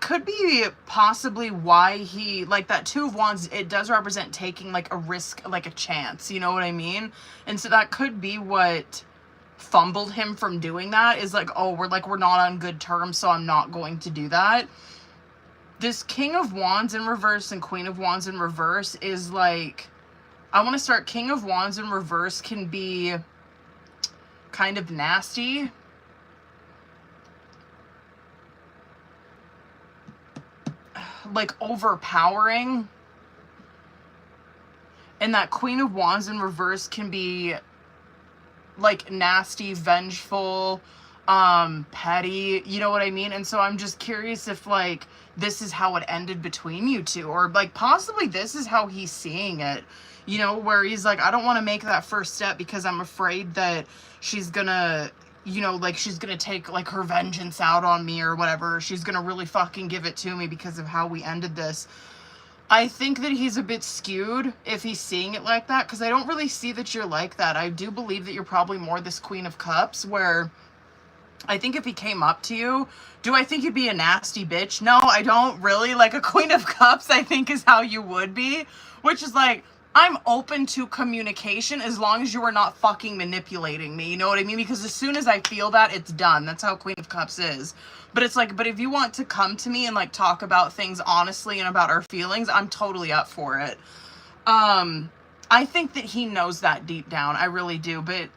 could be possibly why he, like that Two of Wands, it does represent taking like a risk, like a chance, you know what I mean? And so that could be what fumbled him from doing that is like, oh, we're not on good terms, so I'm not going to do that. This King of Wands in reverse and Queen of Wands in reverse is like, I want to start, King of Wands in reverse can be kind of nasty. Like overpowering. And that Queen of Wands in reverse can be like nasty, vengeful, petty, you know what I mean? And so I'm just curious if like this is how it ended between you two, or like possibly this is how he's seeing it, you know, where he's like, I don't want to make that first step because I'm afraid that she's gonna, you know, like she's gonna take like her vengeance out on me or whatever. She's gonna really fucking give it to me because of how we ended this. I think that he's a bit skewed if he's seeing it like that, because I don't really see that you're like that. I do believe that you're probably more this Queen of Cups, where I think if he came up to you, do I think you'd be a nasty bitch? No, I don't really. Like a Queen of Cups, I think is how you would be, which is like, I'm open to communication as long as you are not fucking manipulating me. You know what I mean? Because as soon as I feel that, it's done. That's how Queen of Cups is. But it's like, but if you want to come to me and like talk about things honestly and about our feelings, I'm totally up for it. I think that he knows that deep down. I really do. But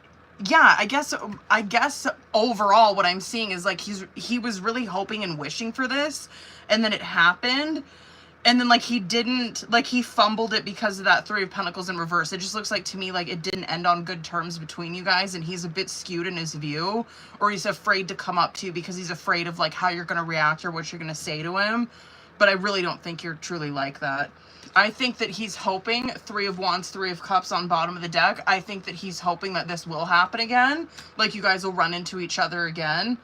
yeah, I guess overall what I'm seeing is like he was really hoping and wishing for this, and then it happened. And then, like, he didn't, like, he fumbled it because of that Three of Pentacles in reverse. It just looks like to me like it didn't end on good terms between you guys, and he's a bit skewed in his view, or he's afraid to come up to you because he's afraid of, like, how you're going to react or what you're going to say to him. But I really don't think you're truly like that. I think that he's hoping, Three of Wands, Three of Cups on bottom of the deck, I think that he's hoping that this will happen again. Like, you guys will run into each other again.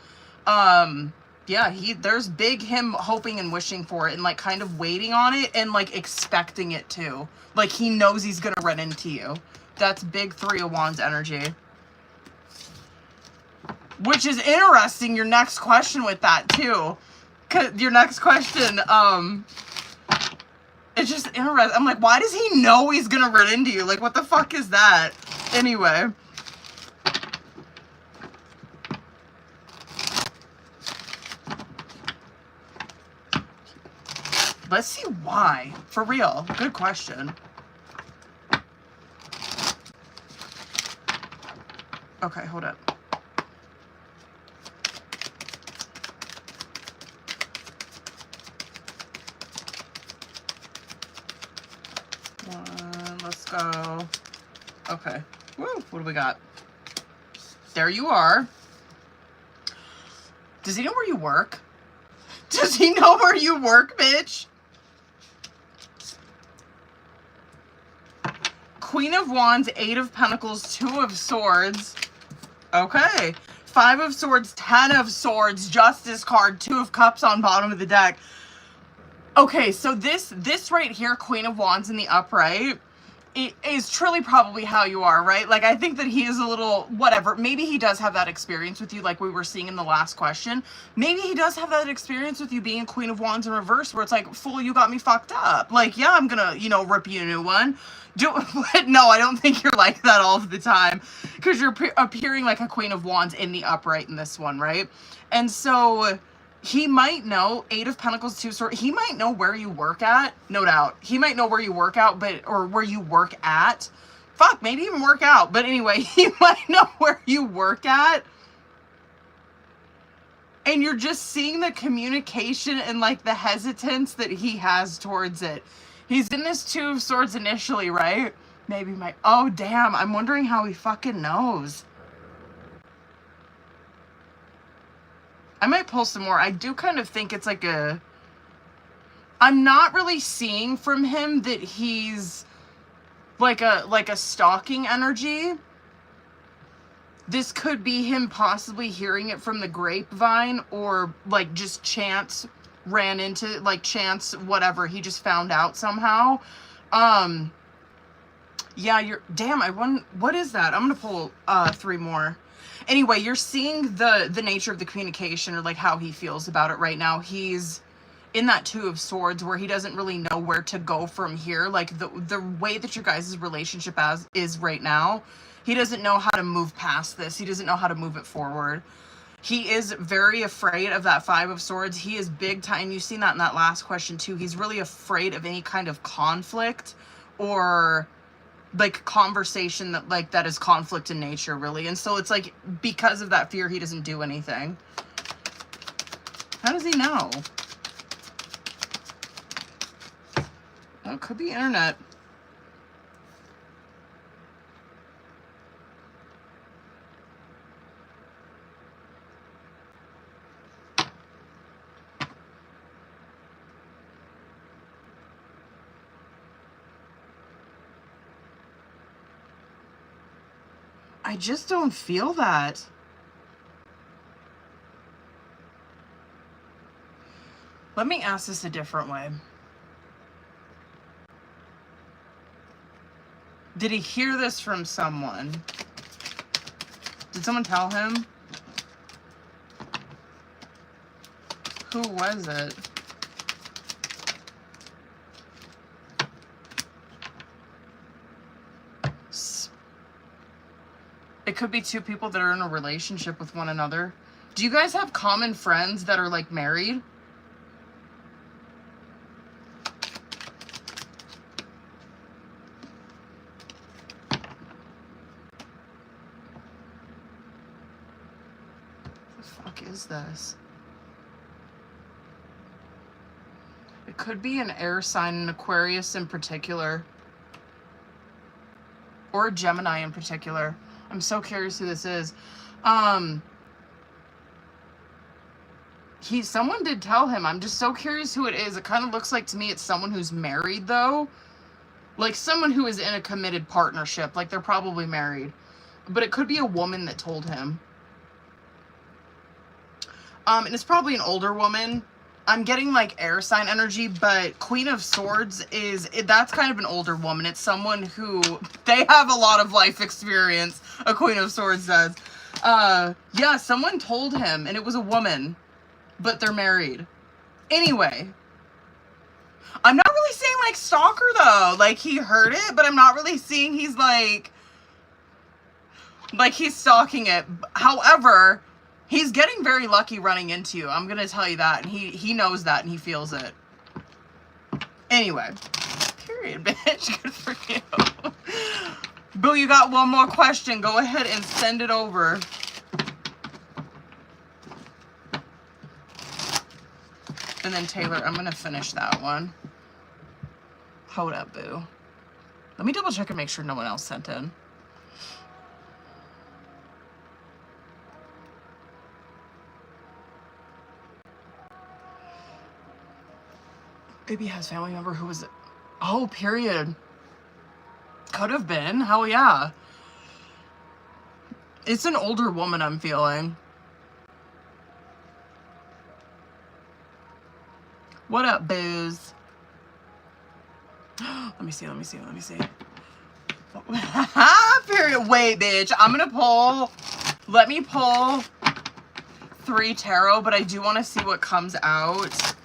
Yeah, there's big him hoping and wishing for it and like kind of waiting on it and like expecting it too. Like he knows he's gonna run into you. That's big Three of Wands energy. Which is interesting, your next question with that too. 'Cause your next question, it's just interesting. I'm like, why does he know he's gonna run into you? Like, what the fuck is that? Anyway. Let's see why. For real. Good question. Okay, hold up. Let's go. Okay. Woo, what do we got? There you are. Does he know where you work? Does he know where you work, bitch? Queen of Wands, Eight of Pentacles, Two of Swords. Okay. Five of Swords, 10 of Swords, Justice card, Two of Cups on bottom of the deck. Okay, so this right here, Queen of Wands in the upright, it is truly probably how you are, right? Like, I think that he is a little, whatever. Maybe he does have that experience with you, like we were seeing in the last question. Maybe he does have that experience with you being a Queen of Wands in reverse, where it's like, fool, you got me fucked up. Like, yeah, I'm gonna, you know, rip you a new one. But no, I don't think you're like that all of the time, because you're appearing like a Queen of Wands in the upright in this one, right? And so he might know, 8 of Pentacles, 2 Swords, he might know where you work at, no doubt. He might know where you work out, or where you work at. Fuck, maybe even work out. But anyway, he might know where you work at. And you're just seeing the communication and like the hesitance that he has towards it. He's in this 2 of Swords initially, right? Maybe oh damn, I'm wondering how he fucking knows. I might pull some more. I do kind of think it's like I'm not really seeing from him that he's like a stalking energy. This could be him possibly hearing it from the grapevine, or like just chance ran into, like chance whatever, he just found out somehow. Yeah, what is that? I'm gonna pull 3 more. Anyway, you're seeing the nature of the communication, or like how he feels about it right now. He's in that 2 of Swords where he doesn't really know where to go from here. Like the way that your guys' relationship is right now, he doesn't know how to move past this. He doesn't know how to move it forward. He is very afraid of that 5 of Swords. He is big time. You've seen that in that last question too. He's really afraid of any kind of conflict, or like conversation that is conflict in nature, really. And so it's like, because of that fear, he doesn't do anything. How does he know? Oh, it could be internet. I just don't feel that. Let me ask this a different way. Did he hear this from someone? Did someone tell him? Who was it? It could be 2 people that are in a relationship with one another. Do you guys have common friends that are like married? What the fuck is this? It could be an air sign, an Aquarius in particular. Or a Gemini in particular. I'm so curious who this is. Someone did tell him. I'm just so curious who it is. It kind of looks like to me it's someone who's married though. Like someone who is in a committed partnership. Like they're probably married. But it could be a woman that told him. And it's probably an older woman. I'm getting like air sign energy, but Queen of Swords that's kind of an older woman. It's someone who, they have a lot of life experience, a Queen of Swords does. Yeah, someone told him, and it was a woman, but they're married. Anyway, I'm not really seeing like stalker though. Like he heard it, but I'm not really seeing he's like he's stalking it. However, he's getting very lucky running into you. I'm going to tell you that. And he knows that and he feels it. Anyway. Period, bitch. Good for you. Boo, you got one more question. Go ahead and send it over. And then Taylor, I'm going to finish that one. Hold up, boo. Let me double check and make sure no one else sent in. Maybe has family member. Who was it? Oh, period. Could have been. Hell yeah. It's an older woman I'm feeling. What up, booze? Let me see. Period. Wait, bitch. I'm gonna pull. Let me pull 3 tarot, but I do want to see what comes out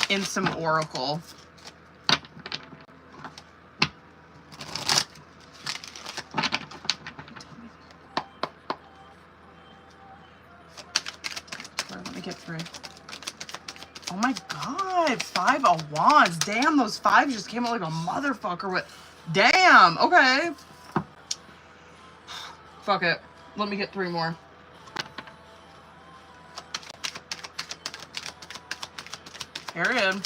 in some oracle. Let me get 3. Oh my god, 5 of Wands. Damn, those 5s just came out like a motherfucker with... Damn, okay. Fuck it. Let me get 3 more. Period.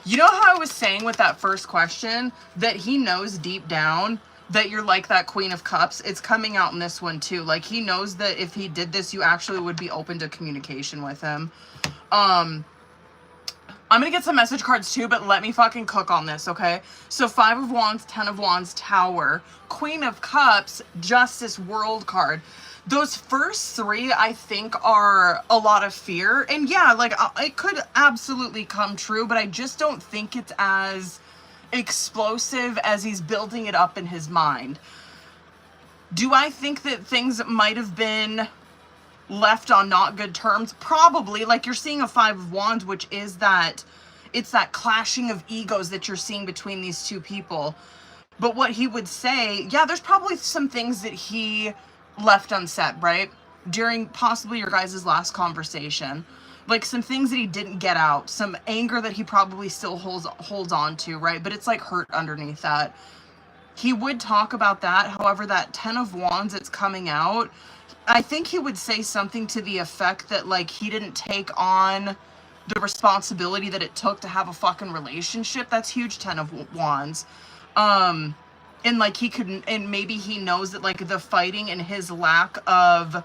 You know how I was saying with that first question that he knows deep down that you're like that Queen of Cups? It's coming out in this one too. Like, he knows that if he did this, you actually would be open to communication with him. I'm gonna get some message cards too, but let me fucking cook on this, okay? So 5 of Wands, 10 of Wands, Tower, Queen of Cups, Justice, World card. Those first 3, I think, are a lot of fear. And yeah, like, it could absolutely come true, but I just don't think it's as explosive as he's building it up in his mind. Do I think that things might have been left on not good terms? Probably. Like, you're seeing a 5 of Wands, which is that, it's that clashing of egos that you're seeing between these two people. But what he would say, yeah, there's probably some things that he left unsaid, right? During possibly your guys' last conversation. Like, some things that he didn't get out, some anger that he probably still holds on to, right? But it's like hurt underneath that. He would talk about that. However, that 10 of Wands that's coming out, I think he would say something to the effect that, like, he didn't take on the responsibility that it took to have a fucking relationship. That's huge, 10 of Wands. And, like, he couldn't, and maybe he knows that, like, the fighting and his lack of,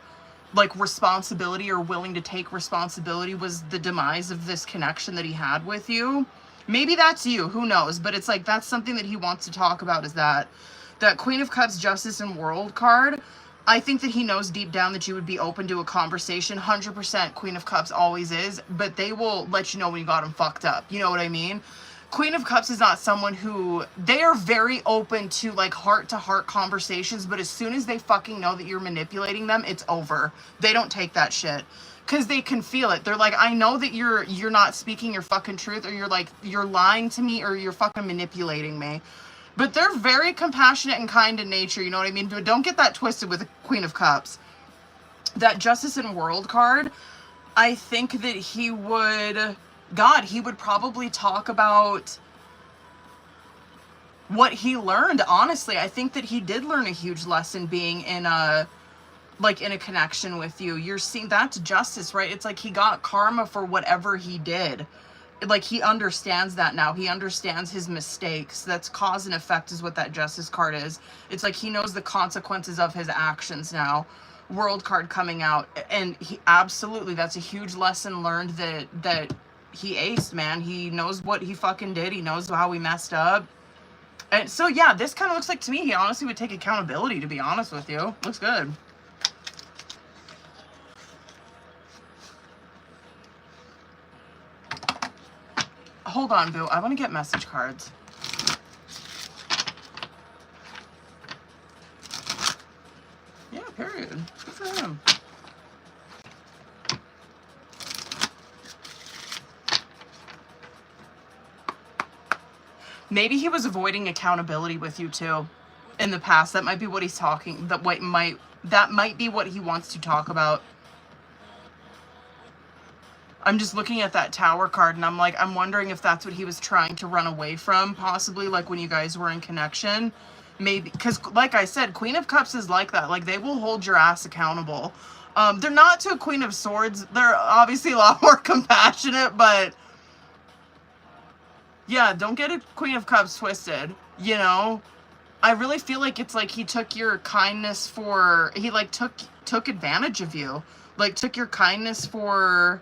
like, responsibility or willing to take responsibility was the demise of this connection that he had with you. Maybe that's you, who knows? But it's like, that's something that he wants to talk about, is that Queen of Cups, Justice, and World card. I think that he knows deep down that you would be open to a conversation. 100% Queen of Cups always is, but they will let you know when you got them fucked up. You know what I mean? Queen of Cups is not someone who, they are very open to, like, heart-to-heart conversations, but as soon as they fucking know that you're manipulating them, it's over. They don't take that shit. Because they can feel it. They're like, I know that you're not speaking your fucking truth, or you're like, you're lying to me, or you're fucking manipulating me. But they're very compassionate and kind in nature, you know what I mean? But don't get that twisted with the Queen of Cups. That Justice and World card, I think that he would, God, he would probably talk about what he learned, honestly. I think that he did learn a huge lesson being in a, like, in a connection with you. You're seeing, that's justice, right? It's like he got karma for whatever he did. Like, he understands that now. He understands his mistakes. That's cause and effect is what that Justice card is. It's like he knows the consequences of his actions now. World card coming out. And he absolutely, that's a huge lesson learned that he aced, man. He knows what he fucking did. He knows how he messed up. And so, yeah, this kind of looks like, to me, he honestly would take accountability, to be honest with you. Looks good. Hold on, boo. I want to get message cards. Yeah, period. Good for him. Maybe he was avoiding accountability with you too in the past. That might be what he's talking. That might be what he wants to talk about. I'm just looking at that Tower card and I'm like, I'm wondering if that's what he was trying to run away from, possibly, like when you guys were in connection. Maybe, because like I said, Queen of Cups is like that. Like, they will hold your ass accountable. They're not to a Queen of Swords. They're obviously a lot more compassionate, but yeah, don't get a Queen of Cups twisted, you know? I really feel like it's like he took your kindness for, he like took advantage of you. Like, took your kindness for,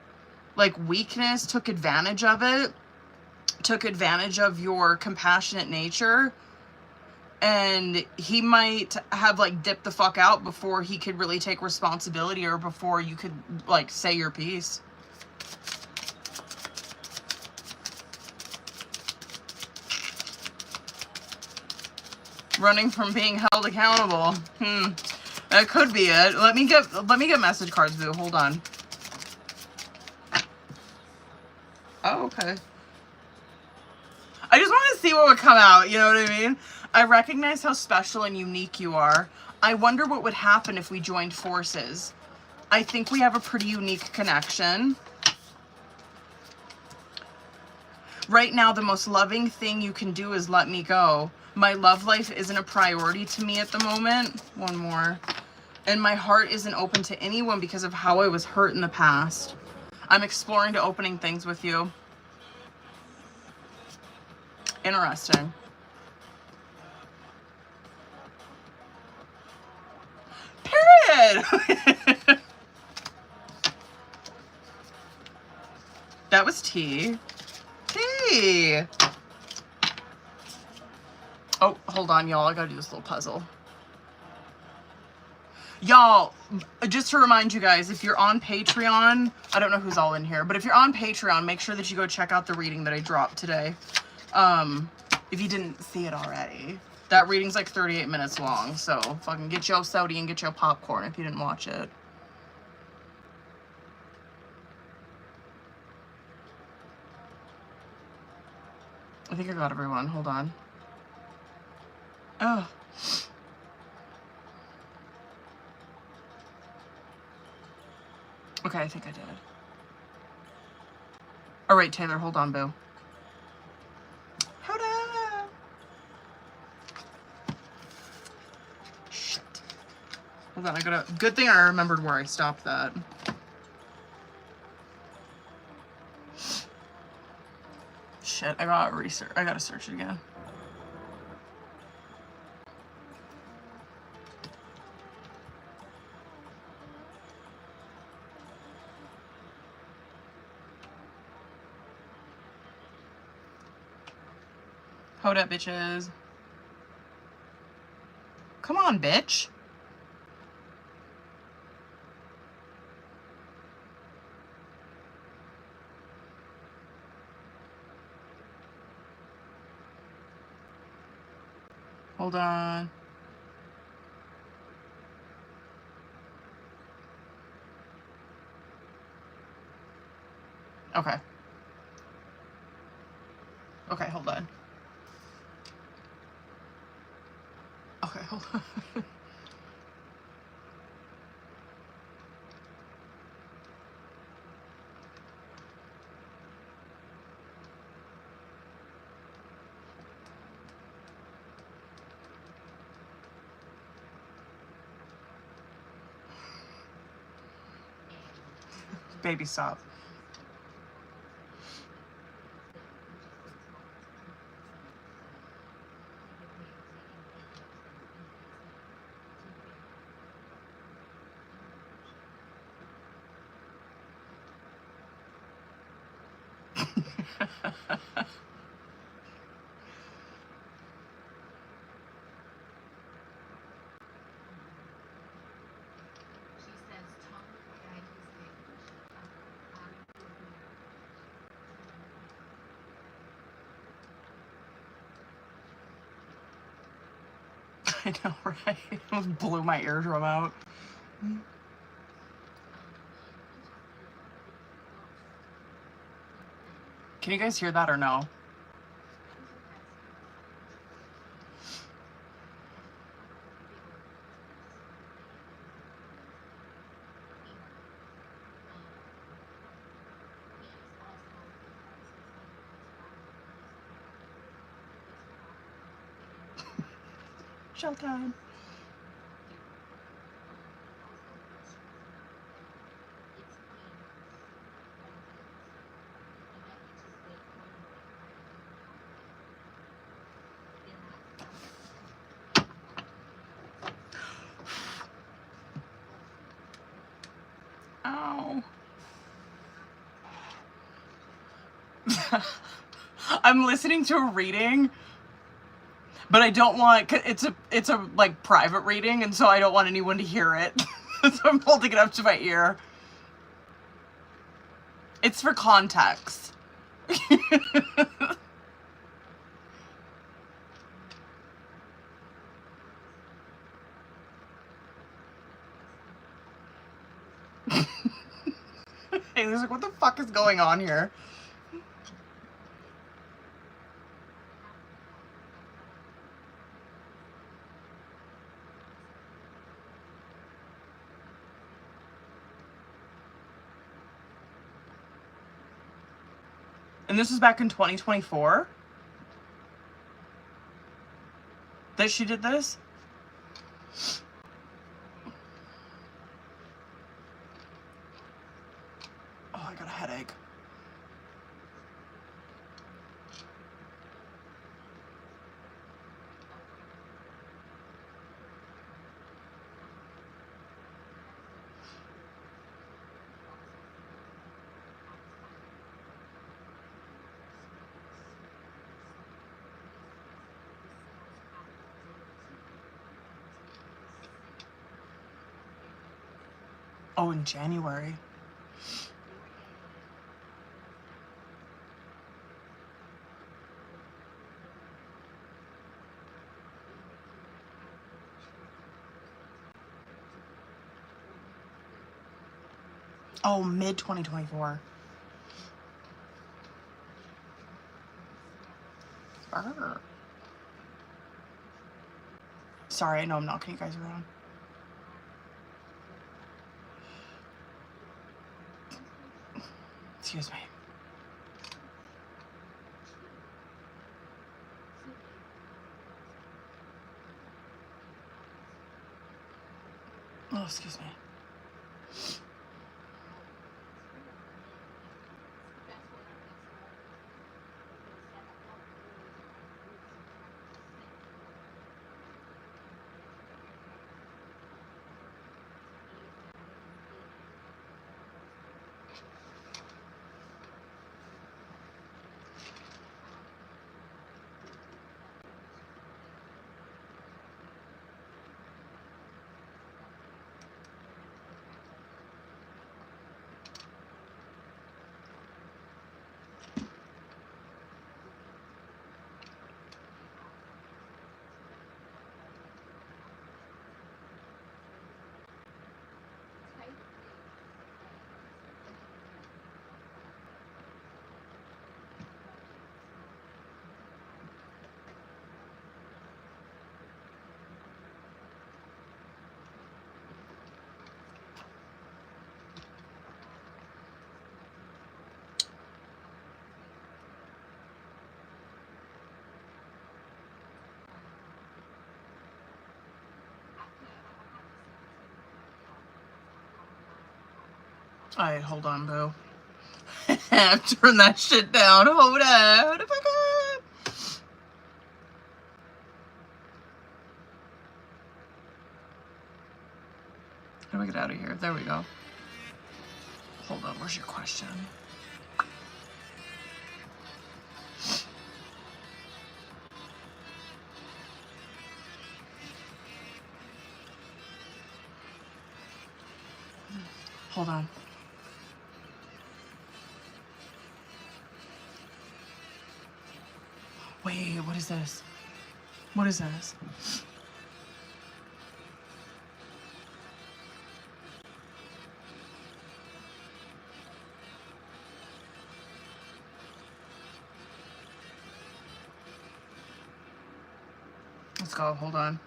like, weakness, took advantage of it, took advantage of your compassionate nature, and he might have, like, dipped the fuck out before he could really take responsibility, or before you could, like, say your piece. Running from being held accountable. That could be it. Let me get message cards, boo. Hold on. Oh, okay. I just want to see what would come out, you know what I mean? I recognize how special and unique you are. I wonder what would happen if we joined forces. I think we have a pretty unique connection. Right now, the most loving thing you can do is let me go. My love life isn't a priority to me at the moment. One more. And my heart isn't open to anyone because of how I was hurt in the past. I'm exploring to opening things with you. Interesting. Period. That was tea. Tea. Oh, hold on, y'all. I gotta do this little puzzle. Y'all, just to remind you guys, if you're on Patreon, I don't know who's all in here, but if you're on Patreon, make sure that you go check out the reading that I dropped today. If you didn't see it already. That reading's like 38 minutes long, so fucking get your soda and get your popcorn if you didn't watch it. I think I got everyone. Hold on. Oh. Okay, I think I did. All right, Taylor, hold on, boo. Hold on. Shit. Hold on, I gotta... Good thing I remembered where I stopped that. Shit, I gotta research. I gotta search it again. Hold up, bitches. Come on, bitch. Hold on. Okay. Okay, hold on. Okay, hold on. Baby, stop. I know, right? It almost blew my eardrum out. Can you guys hear that or no? Showtime. Ow. I'm listening to a reading, but I don't want, it's a like private reading, and so I don't want anyone to hear it. So I'm holding it up to my ear. It's for context. Haley's like, what the fuck is going on here? And this was back in 2024 that she did this? Oh, I got a headache. Oh, in January. Oh, mid 2024. Sorry, I know I'm knocking you guys around. Excuse me. Oh, excuse me. Alright, hold on, boo. Turn that shit down. Hold on. Fuck up. How do we get out of here? There we go. Hold on, where's your question? Hold on. Wait, what is this? What is this? Let's go, hold on.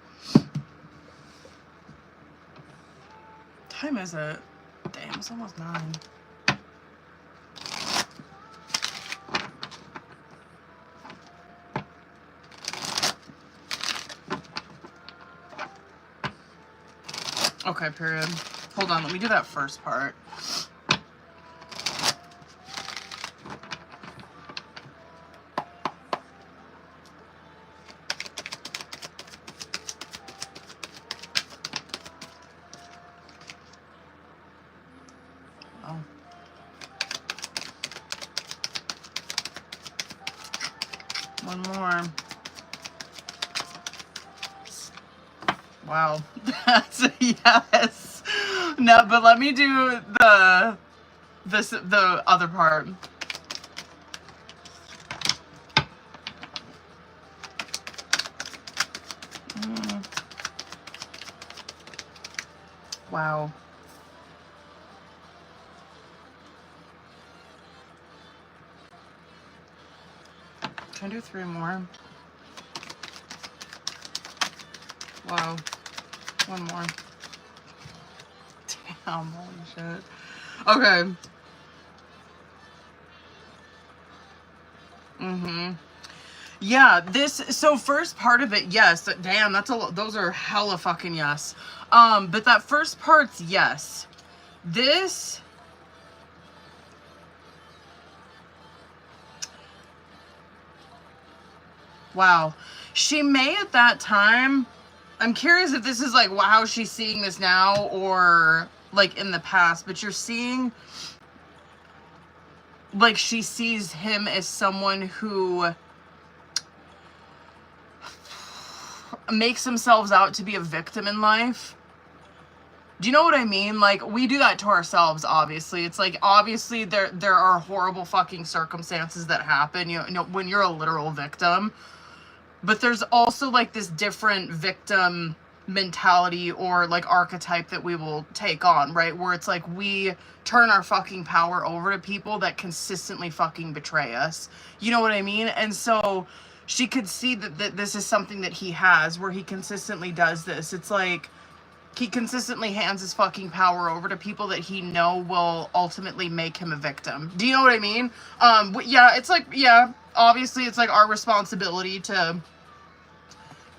Time is it? Damn, it's almost 9. Okay, period. Hold on, let me do that first part. Oh. One more. Wow, that's a yes. No, but let me do the other part. Wow. Can I do 3 more? Wow. 1 more. Damn, holy shit. Okay. Yeah, so first part of it, yes. Damn, those are hella fucking yes. But that first part's yes. This... Wow. She may at that time... I'm curious if this is like how she's seeing this now or like in the past, but you're seeing like she sees him as someone who makes themselves out to be a victim in life. Do you know what I mean? Like, we do that to ourselves, obviously. It's like, obviously, there are horrible fucking circumstances that happen, you know, when you're a literal victim. But there's also, like, this different victim mentality or, like, archetype that we will take on, right? Where it's like we turn our fucking power over to people that consistently fucking betray us. You know what I mean? And so she could see that this is something that he has, where he consistently does this. It's like he consistently hands his fucking power over to people that he know will ultimately make him a victim. Do you know what I mean? Yeah, it's like, yeah, obviously it's like our responsibility to,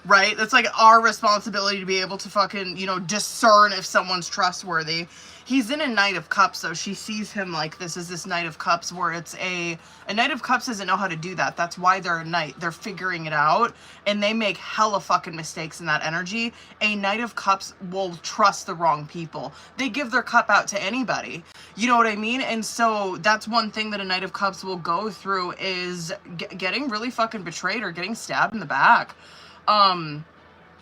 right? It's like our responsibility to be able to fucking, you know, discern if someone's trustworthy. He's in a Knight of Cups, so she sees him like this is this Knight of Cups, where it's a Knight of Cups doesn't know how to do that. That's why they're a knight. They're figuring it out, and they make hella fucking mistakes in that energy. A Knight of Cups will trust the wrong people. They give their cup out to anybody. You know what I mean? And so that's one thing that a Knight of Cups will go through is getting really fucking betrayed or getting stabbed in the back.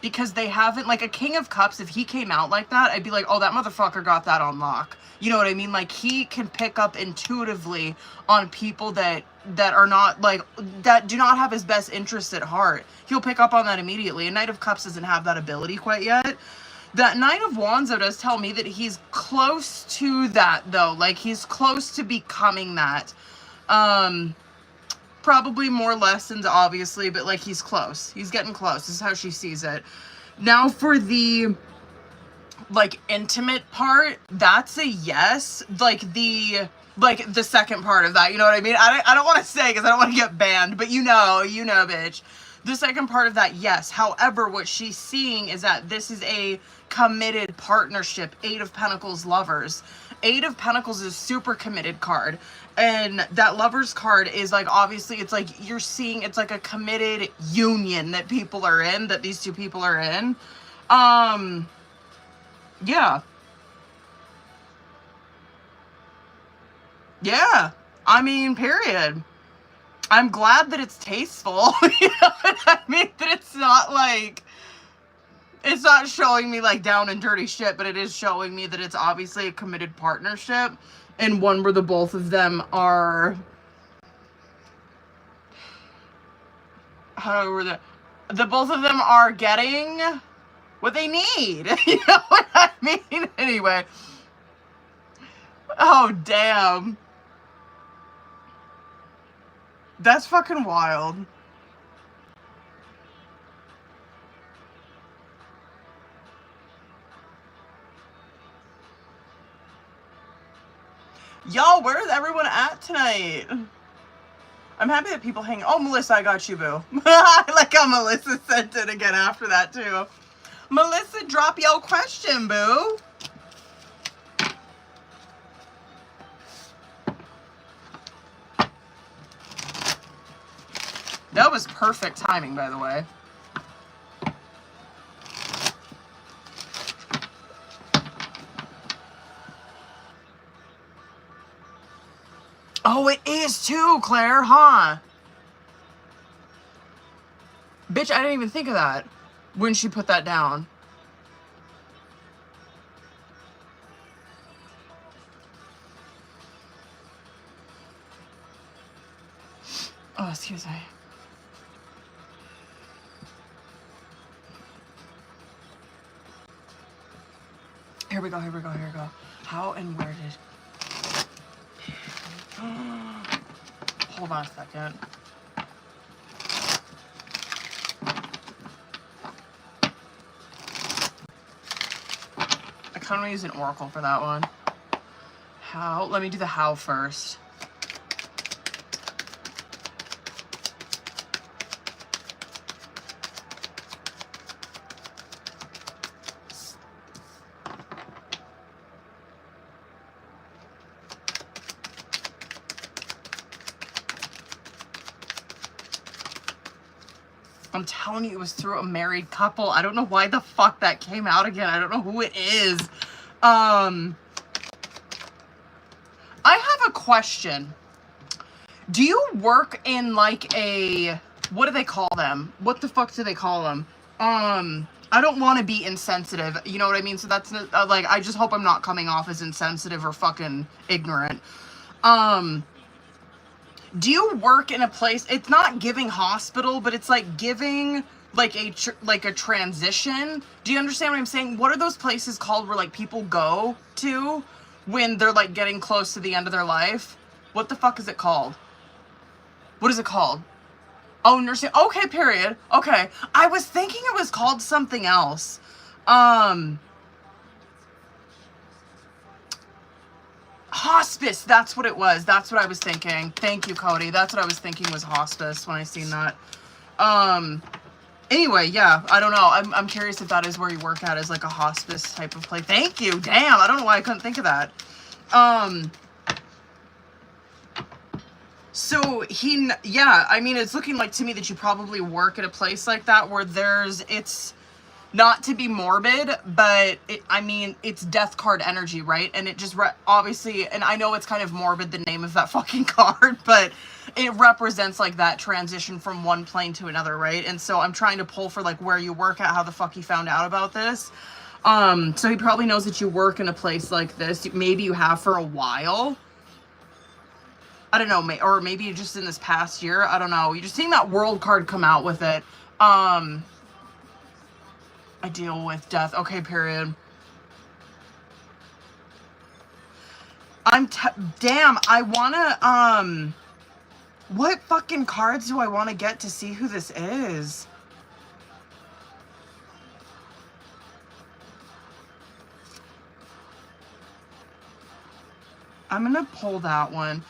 Because they haven't, like, a King of Cups, if he came out like that, I'd be like, oh, that motherfucker got that on lock. You know what I mean? Like, he can pick up intuitively on people that are not, like, that do not have his best interest at heart. He'll pick up on that immediately. A Knight of Cups doesn't have that ability quite yet. That Knight of Wands, though, does tell me that he's close to that, though. Like, he's close to becoming that. Probably more lessons, obviously, but, like, he's close. He's getting close. This is how she sees it. Now, for the, like, intimate part, that's a yes. Like, the second part of that, you know what I mean? I don't want to say, because I don't want to get banned, but you know, bitch. The second part of that, yes. However, what she's seeing is that this is a committed partnership. 8 of Pentacles, Lovers. 8 of Pentacles is a super committed card. And that Lovers card is like, obviously, it's like you're seeing, it's like a committed union that people are in, that these two people are in. Yeah. Yeah. I mean, period. I'm glad that it's tasteful. You know what I mean? That it's not like, it's not showing me like down and dirty shit, but it is showing me that it's obviously a committed partnership, and one where the both of them are, the both of them are getting what they need. You know what I mean? Anyway. Oh, damn. That's fucking wild. Y'all, where's everyone at tonight? I'm happy that people hang. Oh, Melissa, I got you, boo. I like how Melissa sent it again after that, too. Melissa, drop your question, boo. That was perfect timing, by the way. Oh, it is too, Claire, huh? Bitch, I didn't even think of that when she put that down. Oh, excuse me. Here we go, here we go, here we go. How and where did... Hold on a second. kind of want to use an oracle for that one. How? Let me do the how first. I'm telling you, it was through a married couple. I don't know why the fuck that came out again. I don't know who it is. I have a question. Do you work in like a, what do they call them? What the fuck do they call them? I don't want to be insensitive. You know what I mean? So that's like, I just hope I'm not coming off as insensitive or fucking ignorant. Do you work in a place, it's not giving hospital, but it's like giving like a transition? Do you understand what I'm saying? What are those places called where like people go to when they're like getting close to the end of their life? What the fuck is it called? What is it called? Oh, nursing. Okay, period. Okay. I was thinking it was called something else. Hospice, that's what it was. That's what I was thinking. Thank you, Cody. That's what I was thinking was hospice when I seen that. Anyway, yeah, I don't know. I'm curious if that is where you work at, is like a hospice type of place. Thank you. Damn, I don't know why I couldn't think of that. So yeah, I mean, it's looking like to me that you probably work at a place like that where it's not to be morbid, but I mean, it's death card energy, right? And it just obviously, and I know it's kind of morbid, the name of that fucking card, but it represents like that transition from one plane to another, right? And so I'm trying to pull for like where you work at, how the fuck you found out about this. So he probably knows that you work in a place like this. Maybe you have for a while. I don't know, or maybe just in this past year. I don't know. You're just seeing that world card come out with it. I deal with death. Okay, period. Damn, I wanna, what fucking cards do I want to get to see who this is? I'm gonna pull that one.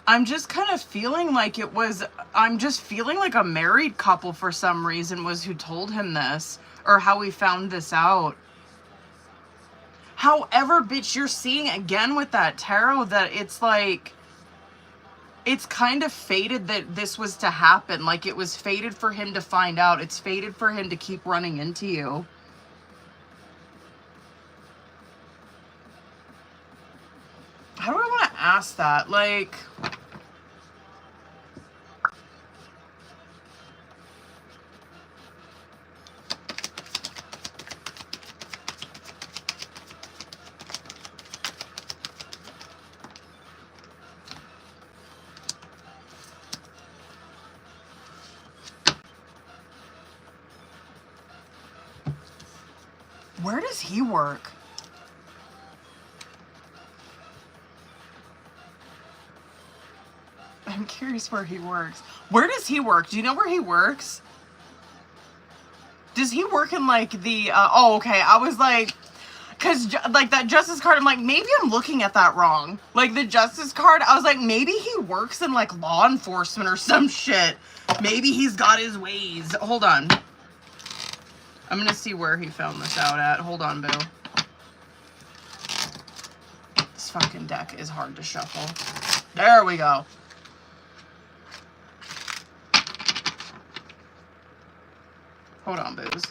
I'm just kind of feeling like I'm just feeling like a married couple for some reason was who told him this, or how we found this out. However, bitch, you're seeing again with that tarot that it's like, it's kind of fated that this was to happen. Like it was fated for him to find out. It's fated for him to keep running into you. How do I want to ask that? Like, where does he work? I'm curious where he works. Where does he work? Do you know where he works? Does he work in like the, oh, okay. I was like, cause like that justice card, I'm like, maybe I'm looking at that wrong. Like the justice card, I was like, maybe he works in like law enforcement or some shit. Maybe he's got his ways. Hold on. I'm gonna see where he found this out at. Hold on, boo. This fucking deck is hard to shuffle. There we go. Hold on, booze.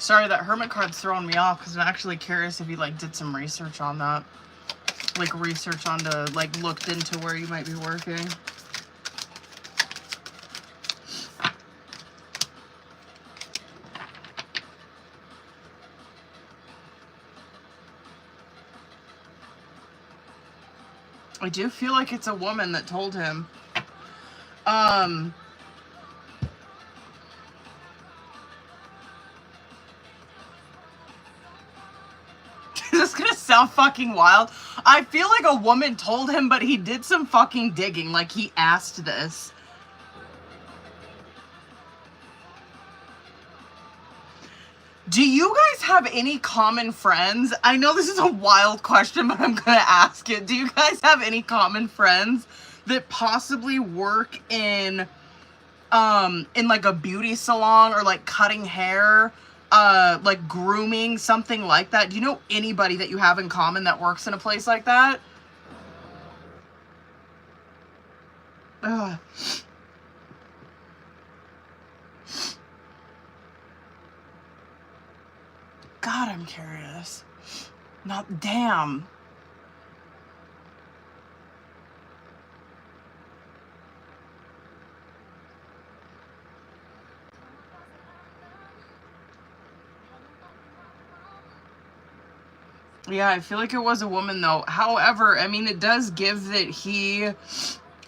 Sorry, that hermit card's throwing me off because I'm actually curious if you like did some research on that. Like research onto, like looked into where you might be working. I do feel like it's a woman that told him. This is gonna sound fucking wild. I feel like a woman told him, but he did some fucking digging. Like, he asked this. Do you guys have any common friends? I know this is a wild question, but I'm gonna ask it. Do you guys have any common friends that possibly work in like a beauty salon or like cutting hair, like grooming, something like that? Do you know anybody that you have in common that works in a place like that? Ugh. God, I'm curious. Not damn. Yeah, I feel like it was a woman though. However, I mean, it does give that he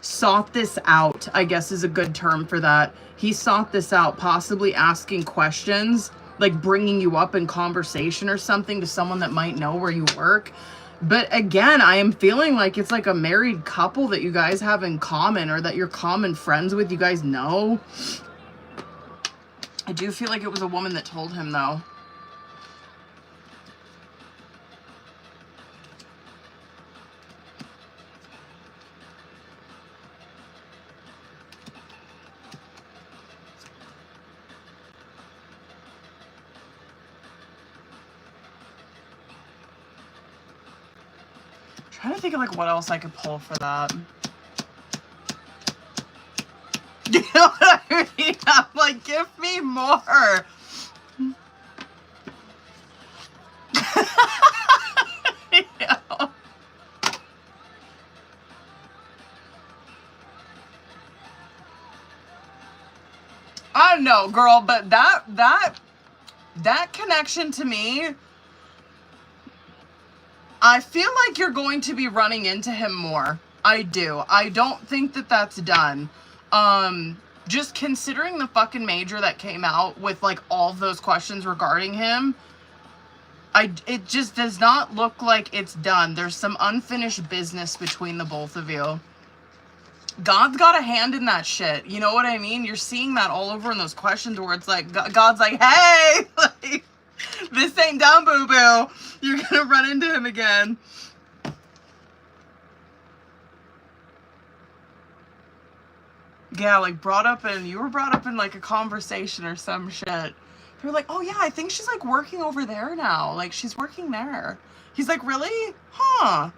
sought this out, I guess is a good term for that. He sought this out, possibly asking questions, like bringing you up in conversation or something to someone that might know where you work. But again, I am feeling like it's like a married couple that you guys have in common, or that you're common friends with, you guys know. I do feel like it was a woman that told him though. Trying to think of like what else I could pull for that. You know what I mean? I'm like, give me more. Yeah. I don't know, girl, but that connection to me, I feel like you're going to be running into him more. I do. I don't think that that's done. Just considering the fucking major that came out with like all of those questions regarding him, it just does not look like it's done. There's some unfinished business between the both of you. God's got a hand in that shit. You know what I mean? You're seeing that all over in those questions where it's like, God's like, hey, like, this ain't done, boo-boo. You're gonna run into him again. Yeah, like you were brought up in like a conversation or some shit. They were like, oh yeah, I think she's like working over there now. Like, she's working there. He's like, really? Huh.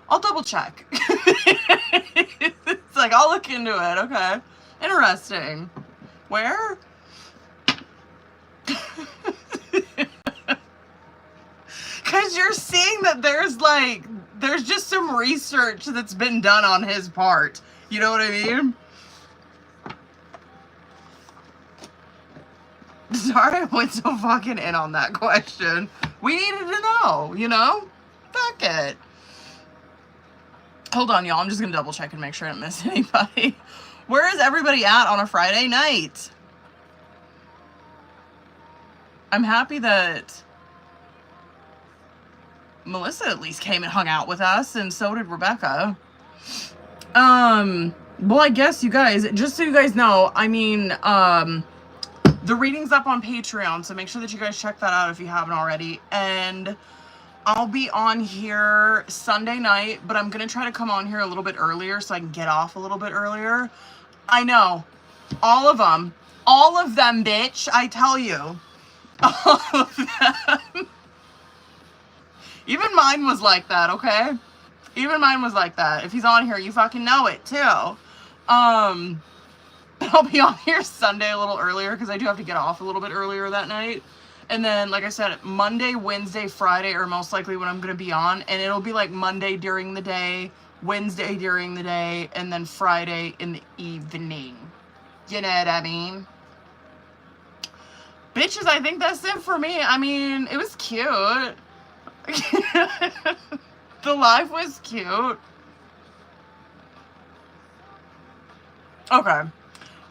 I'll double check. It's like, I'll look into it. Okay. Interesting. Where? Because you're seeing that there's just some research that's been done on his part. You know what I mean? Sorry I went so fucking in on that question. We needed to know, you know? Fuck it. Hold on, y'all. I'm just going to double check and make sure I didn't miss anybody. Where is everybody at on a Friday night? I'm happy that Melissa at least came and hung out with us, and so did Rebecca. Well, I guess you guys, just so you guys know, I mean, the reading's up on Patreon, so make sure that you guys check that out if you haven't already. And I'll be on here Sunday night, but I'm going to try to come on here a little bit earlier so I can get off a little bit earlier. I know. All of them, bitch. I tell you. All of them. Even mine was like that, okay? Even mine was like that. If he's on here, you fucking know it, too. I'll be on here Sunday a little earlier because I do have to get off a little bit earlier that night. And then, like I said, Monday, Wednesday, Friday are most likely when I'm going to be on. And it'll be like Monday during the day, Wednesday during the day, and then Friday in the evening. You know what I mean? Bitches, I think that's it for me. I mean, it was cute. The live was cute. Okay.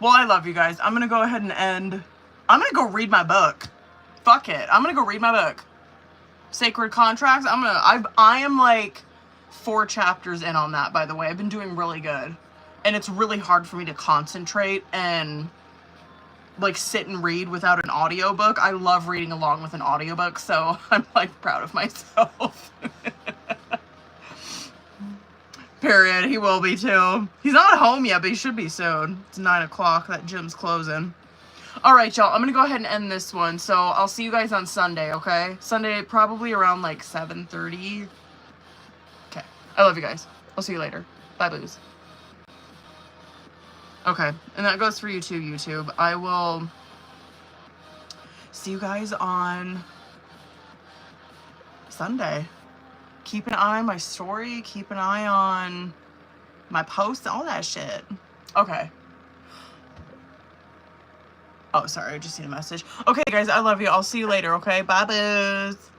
Well, I love you guys. I'm going to go ahead and end. I'm going to go read my book. Fuck it. I'm going to go read my book. Sacred Contracts. I am like 4 chapters in on that, by the way. I've been doing really good. And it's really hard for me to concentrate and like sit and read without an audiobook. I love reading along with an audiobook, so I'm like proud of myself. Period. He will be too. He's not home yet, but he should be soon. It's 9 o'clock. That gym's closing. All right, y'all. I'm going to go ahead and end this one. So I'll see you guys on Sunday, okay? Sunday, probably around like 7:30. Okay. I love you guys. I'll see you later. Bye, booze. Okay. And that goes for you too, YouTube. I will see you guys on Sunday. Keep an eye on my story. Keep an eye on my posts, all that shit. Okay. Oh, sorry. I just seen a message. Okay, guys. I love you. I'll see you later, okay? Bye, booze.